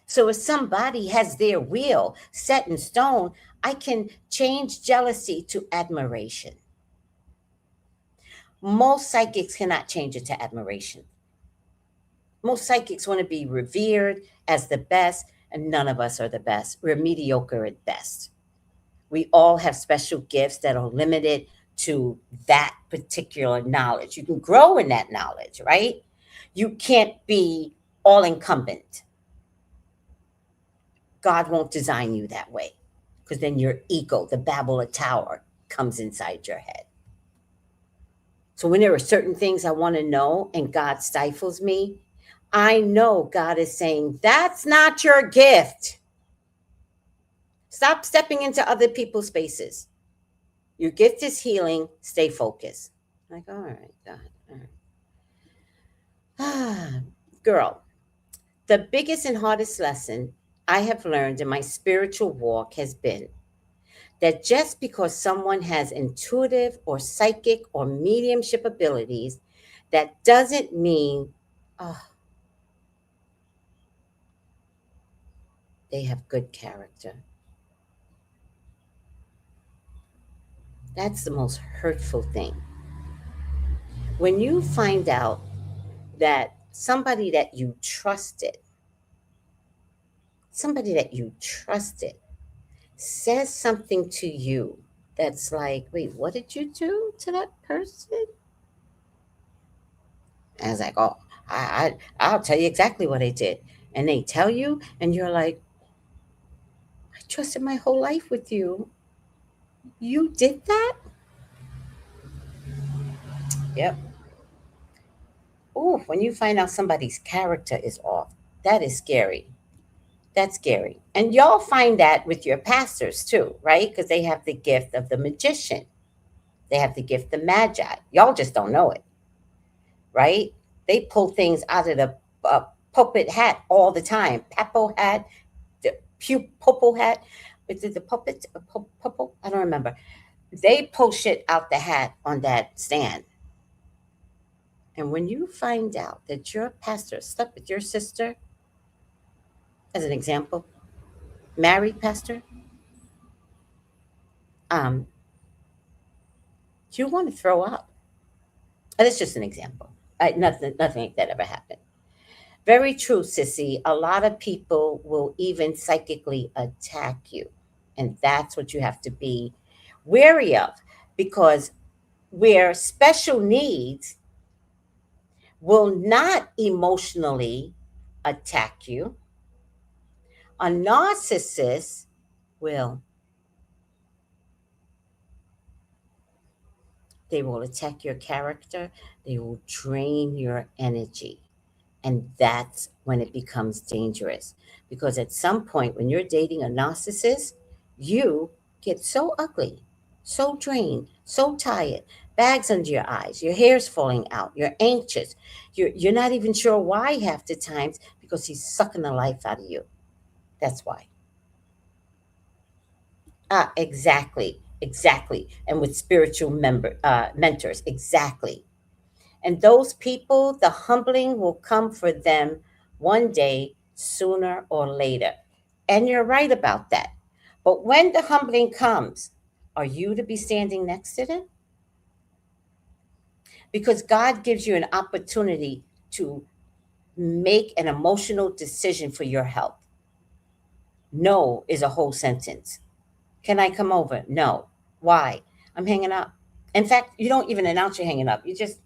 So if somebody has their wheel set in stone, I can change jealousy to admiration. Most psychics cannot change it to admiration. Most psychics want to be revered as the best, and none of us are the best. We're mediocre at best. We all have special gifts that are limited to that particular knowledge. You can grow in that knowledge, right? You can't be all incumbent. God won't design you that way, because then your ego, the Babel Tower, comes inside your head. So when there are certain things I want to know and God stifles me, I know God is saying, that's not your gift. Stop stepping into other people's spaces. Your gift is healing. Stay focused. Like, all right, God. All right. Girl, the biggest and hardest lesson I have learned in my spiritual walk has been that just because someone has intuitive or psychic or mediumship abilities, that doesn't mean they have good character. That's the most hurtful thing. When you find out that somebody that you trusted says something to you that's like, wait, what did you do to that person? And I was like, oh, I'll tell you exactly what I did. And they tell you, and you're like, I trusted my whole life with you. You did that? Yep. Ooh, when you find out somebody's character is off, that is scary. That's scary. And y'all find that with your pastors too, right? Because they have the gift of the magician. They have the gift of magi. Y'all just don't know it, right? They pull things out of the puppet hat all the time. Papo hat, the popo hat. Is it the puppet? Popo? I don't remember. They pull shit out the hat on that stand. And when you find out that your pastor slept with your sister, as an example, married pastor, um, you want to throw up. That's just an example. Nothing like that ever happened. Very true, Sissy. A lot of people will even psychically attack you. And that's what you have to be wary of, because where special needs will not emotionally attack you, a narcissist will. They will attack your character, they will drain your energy. And that's when it becomes dangerous. Because at some point, when you're dating a narcissist, you get so ugly, so drained, so tired, bags under your eyes, your hair's falling out, you're anxious, you're not even sure why half the times, because he's sucking the life out of you. That's why. Exactly, exactly. And with spiritual mentors, exactly. And those people, the humbling will come for them one day, sooner or later. And you're right about that. But when the humbling comes, are you to be standing next to them? Because God gives you an opportunity to make an emotional decision for your health. No is a whole sentence. Can I come over? No. Why? I'm hanging up. In fact, you don't even announce you're hanging up. You just,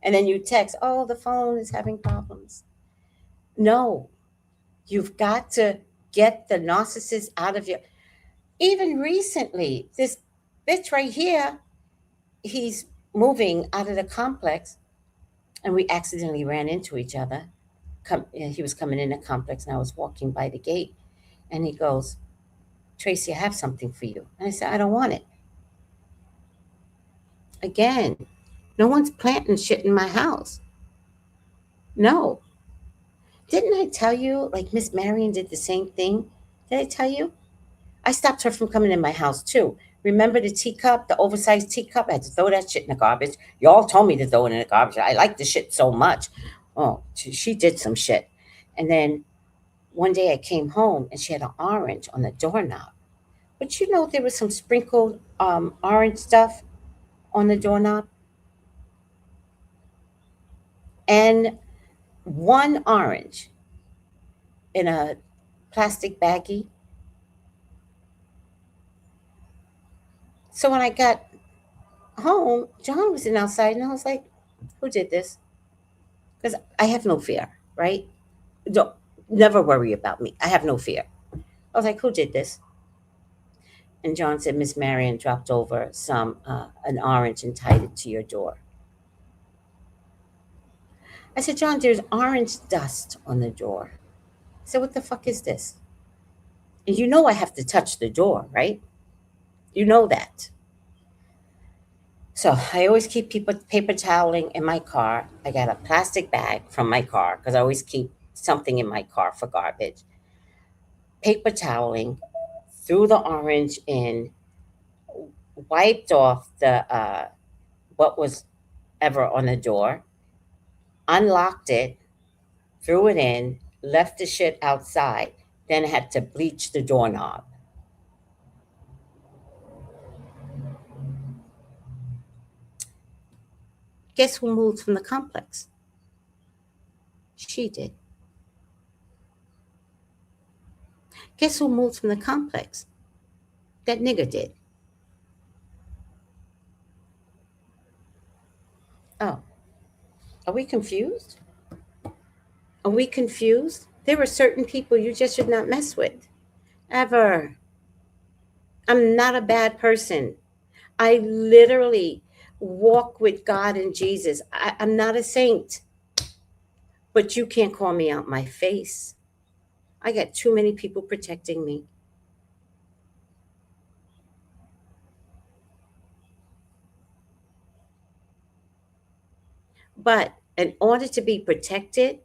and then you text, oh, the phone is having problems. No, you've got to get the narcissist out of your. Even recently, this bitch right here, he's moving out of the complex, and we accidentally ran into each other. He was coming in the complex, and I was walking by the gate, and he goes, Tracy, I have something for you. And I said, I don't want it. Again, no one's planting shit in my house. No. Didn't I tell you, like Miss Marion did the same thing? Did I tell you? I stopped her from coming in my house too. Remember the teacup, the oversized teacup? I had to throw that shit in the garbage. Y'all told me to throw it in the garbage. I like the shit so much. Oh, she did some shit. And then one day I came home and she had an orange on the doorknob. But you know, there was some sprinkled orange stuff on the doorknob. And one orange in a plastic baggie. So when I got home, John was in outside, and I was like, "Who did this?" Because I have no fear, right? Don't never worry about me. I have no fear. I was like, "Who did this?" And John said, "Miss Marion dropped over some an orange and tied it to your door." I said, "John, there's orange dust on the door." I said, "What the fuck is this?" And you know I have to touch the door, right? You know that. So I always keep paper toweling in my car. I got a plastic bag from my car because I always keep something in my car for garbage. Paper toweling, threw the orange in, wiped off the what was ever on the door, unlocked it, threw it in, left the shit outside, then had to bleach the doorknob. Guess who moved from the complex? She did. Guess who moved from the complex? That nigga did. Oh, are we confused? Are we confused? There are certain people you just should not mess with. Ever. I'm not a bad person. I literally walk with God and Jesus. I'm not a saint. But you can't call me out my face. I got too many people protecting me. But in order to be protected,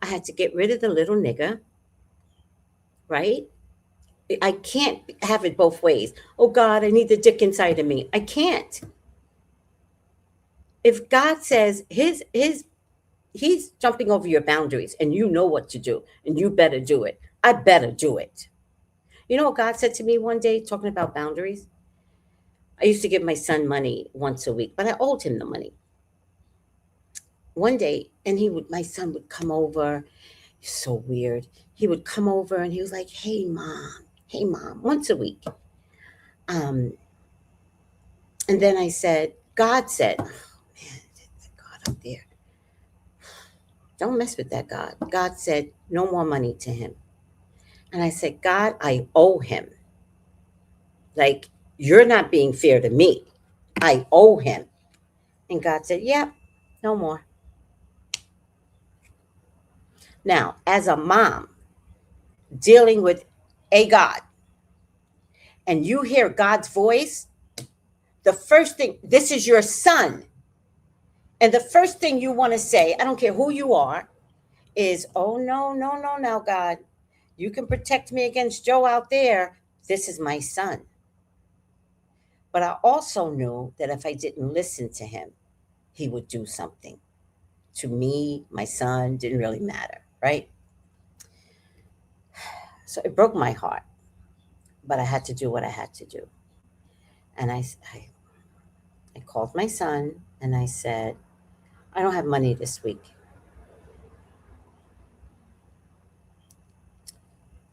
I had to get rid of the little nigga, right? I can't have it both ways. Oh God, I need the dick inside of me. I can't. If God says he's jumping over your boundaries and you know what to do and you better do it, I better do it. You know what God said to me one day talking about boundaries? I used to give my son money once a week, but I owed him the money. One day, and my son would come over. So weird. He would come over and he was like, hey mom, once a week. Um, and then I said, God said, oh, man, God up there. Don't mess with that God. God said, no more money to him. And I said, God, I owe him. Like, you're not being fair to me. I owe him. And God said, yep, no more. Now, as a mom dealing with a God, and you hear God's voice, the first thing, this is your son. And the first thing you want to say, I don't care who you are, is, oh, no, no, no, now, God, you can protect me against Joe out there. This is my son. But I also knew that if I didn't listen to him, he would do something. To me, my son didn't really matter, right? So it broke my heart, but I had to do what I had to do. And I called my son and I said, I don't have money this week.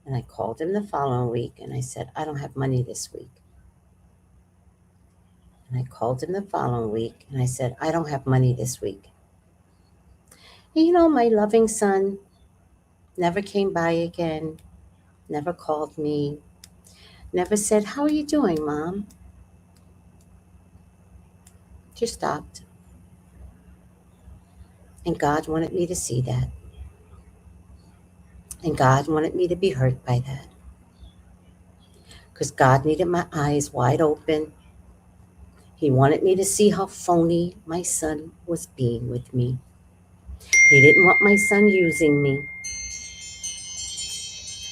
And I called him the following week and I said, I don't have money this week. And I called him the following week and I said, I don't have money this week. And you know, my loving son never came by again, never called me, never said, how are you doing, Mom? Just stopped. And God wanted me to see that. And God wanted me to be hurt by that. Because God needed my eyes wide open. He wanted me to see how phony my son was being with me. He didn't want my son using me.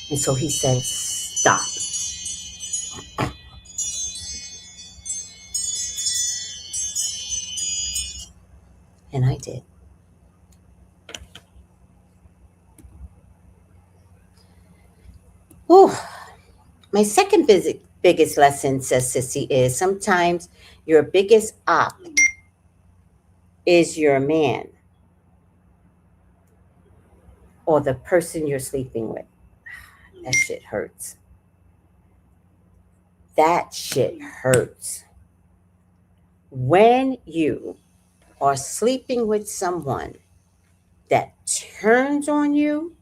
And so he said, stop. And I did. Oh, my second biggest lesson, says Sissy, is sometimes your biggest op is your man or the person you're sleeping with. That shit hurts. That shit hurts. When you are sleeping with someone that turns on you,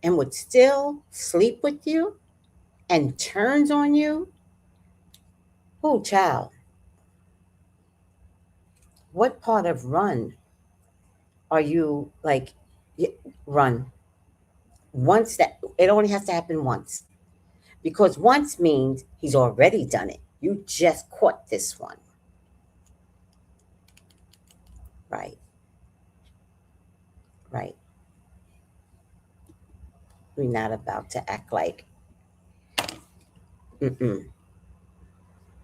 and would still sleep with you and turns on you, oh, child, what part of run are you like? Run. Once that, it only has to happen once. Because once means he's already done it. You just caught this one. Right. Right. We're not about to act like, mm-mm.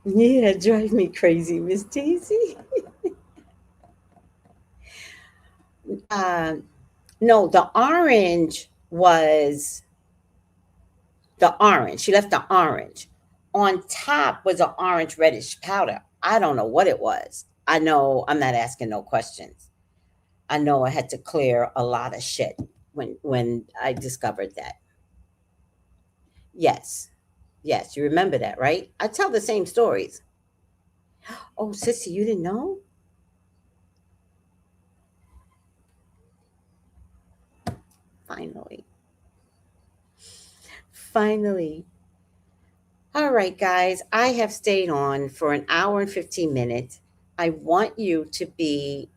Yeah, drive me crazy, Miss Daisy. Um, no, the orange was the orange. She left the orange. On top was an orange reddish powder. I don't know what it was. I know I'm not asking no questions. I know I had to clear a lot of shit when I discovered that. Yes. Yes, you remember that, right? I tell the same stories. Oh, sissy, you didn't know? Finally. Finally. All right, guys, I have stayed on for an hour and 15 minutes. I want you to be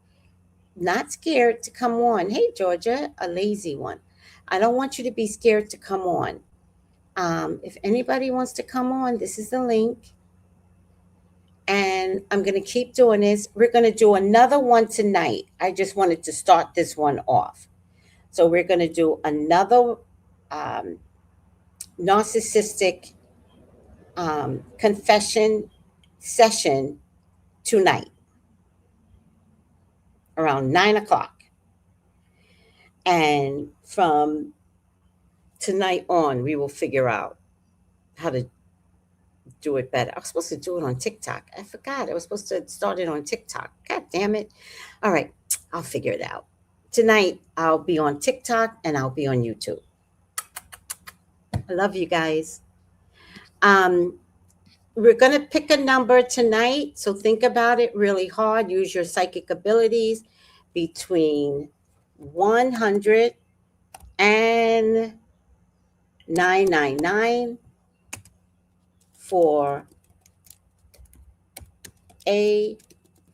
not scared to come on. Hey, Georgia, a lazy one. I don't want you to be scared to come on. If anybody wants to come on, this is the link. And I'm going to keep doing this. We're going to do another one tonight. I just wanted to start this one off. So we're going to do another um, narcissistic confession session tonight around 9 o'clock. And from tonight on, we will figure out how to do it better. I was supposed to do it on TikTok. I forgot. I was supposed to start it on TikTok. God damn it. All right. I'll figure it out. Tonight, I'll be on TikTok and I'll be on YouTube. I love you guys. We're going to pick a number tonight. So think about it really hard. Use your psychic abilities between 100 and 999 for a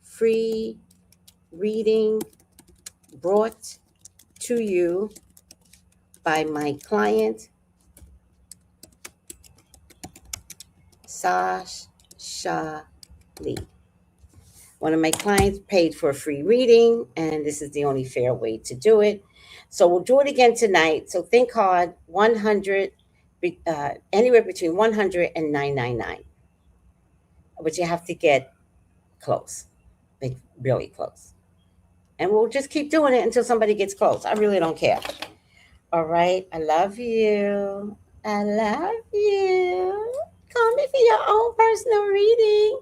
free reading brought to you by my client, Sasha Lee. One of my clients paid for a free reading, and this is the only fair way to do it. So we'll do it again tonight. So think hard, 100, anywhere between 100 and 999. But you have to get close, like really close. And we'll just keep doing it until somebody gets close. I really don't care. All right. I love you. I love you. Call me for your own personal reading.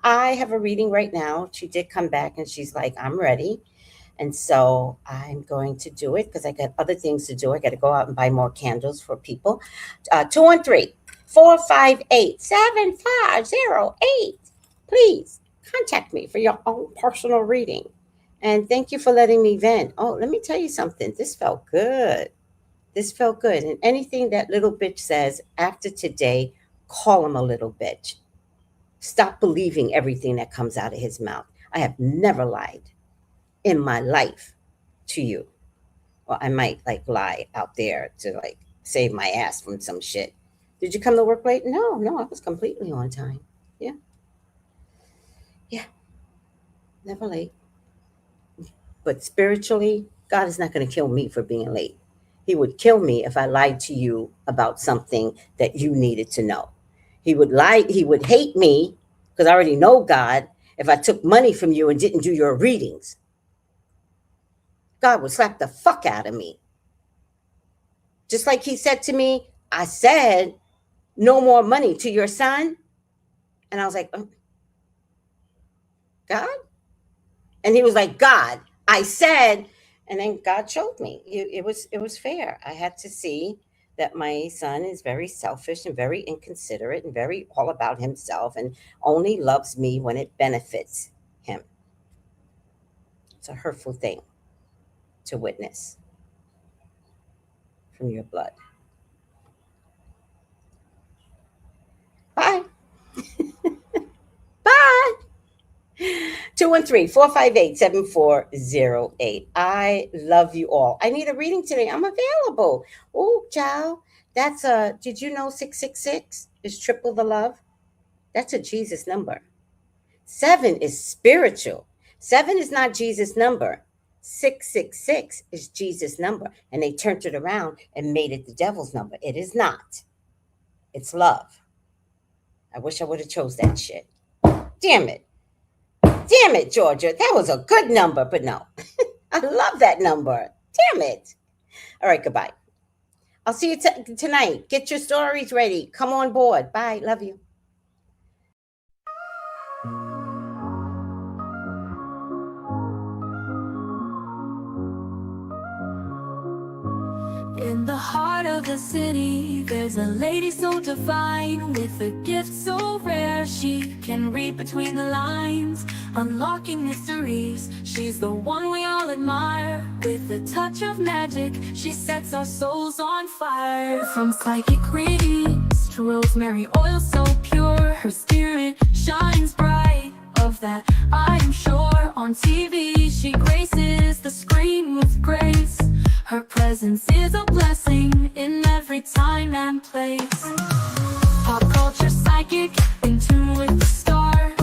I have a reading right now. She did come back and she's like, I'm ready. And so I'm going to do it because I got other things to do. I got to go out and buy more candles for people. 213-458-7508. Please contact me for your own personal reading. And thank you for letting me vent. Oh, let me tell you something. This felt good. This felt good. And anything that little bitch says after today, call him a little bitch. Stop believing everything that comes out of his mouth. I have never lied in my life to you. Well, I might like lie out there to like save my ass from some shit. Did you come to work late? No, I was completely on time. Yeah. Yeah. Never late. But spiritually, God is not going to kill me for being late. He would kill me if I lied to you about something that you needed to know. He would hate me because I already know God if I took money from you and didn't do your readings. God would slap the fuck out of me. Just like he said to me, I said, no more money to your son. And I was like, God? And he was like, God, I said, and then God showed me. It was fair. I had to see that my son is very selfish and very inconsiderate and very all about himself and only loves me when it benefits him. It's a hurtful thing to witness from your blood. Bye. Bye. 213-458-7408. I love you all. I need a reading today. I'm available. Oh, child. That's did you know 666 is triple the love? That's a Jesus number. 7 is spiritual. 7 is not Jesus' number. 666 is Jesus' number. And they turned it around and made it the devil's number. It is not. It's love. I wish I would have chose that shit. Damn it. Damn it, Georgia. That was a good number, but no. I love that number. Damn it. All right, goodbye. I'll see you tonight. Get your stories ready. Come on board. Bye. Love you. In the heart of the city, there's a lady so divine, with a gift so rare she can read between the lines, unlocking mysteries. She's the one we all admire. With a touch of magic, she sets our souls on fire. From psychic readings to rosemary oil so pure, her spirit shines bright. Of that I'm sure. On TV she graces the screen with grace. Her presence is a blessing in every time and place. Pop culture psychic, in tune with the stars.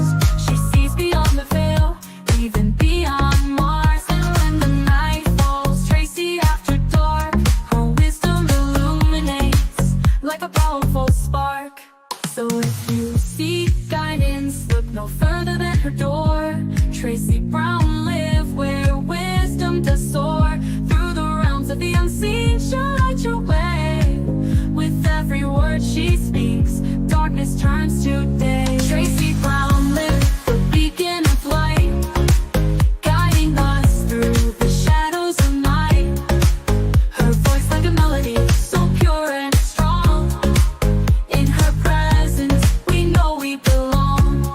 She sees beyond the veil, even beyond Mars. And when the night falls, Tracy after dark, her wisdom illuminates like a powerful spark. So if you seek guidance, look no further than her door. Tracy Brown live where wisdom does soar. Through the realms of the unseen, she'll light your way. With every word she speaks, darkness turns to day. Tracy Brown live, the beacon of light, guiding us through the shadows of night. Her voice like a melody, so pure and strong. In her presence, we know we belong.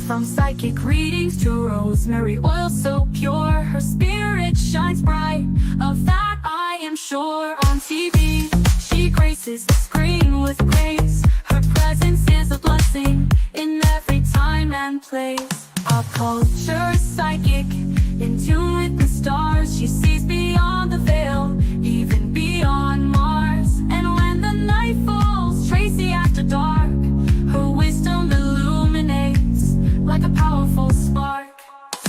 From psychic readings to rosemary oil so pure, her spirit shines bright. Of that I am sure. On TV, she graces the screen with grace. Her presence is a blessing in every time and place. Pop culture psychic, in tune with the stars. She sees beyond the veil, even beyond Mars. And when the night falls, Tracy after dark, her wisdom illuminates like a powerful spark.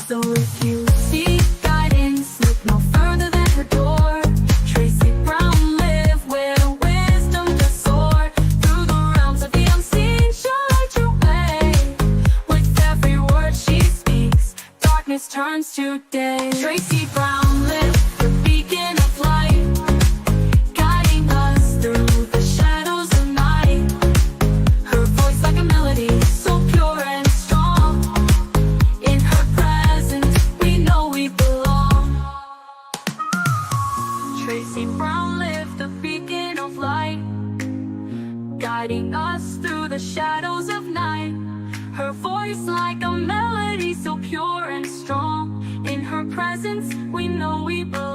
So if you seek guidance, look no further than her door. Tracy Brown live where wisdom does soar. Through the realms of the unseen, she'll light your way. With every word she speaks, darkness turns to day. Tracy Brown live, the beacon of light, guiding us through the shadows of night. Her voice like a melody, so pure and strong. In her presence, we know we belong. Tracy Brown live, the beacon of light, guiding us through the shadows of night. Her voice like a melody, so pure and strong. In her presence, we know we belong.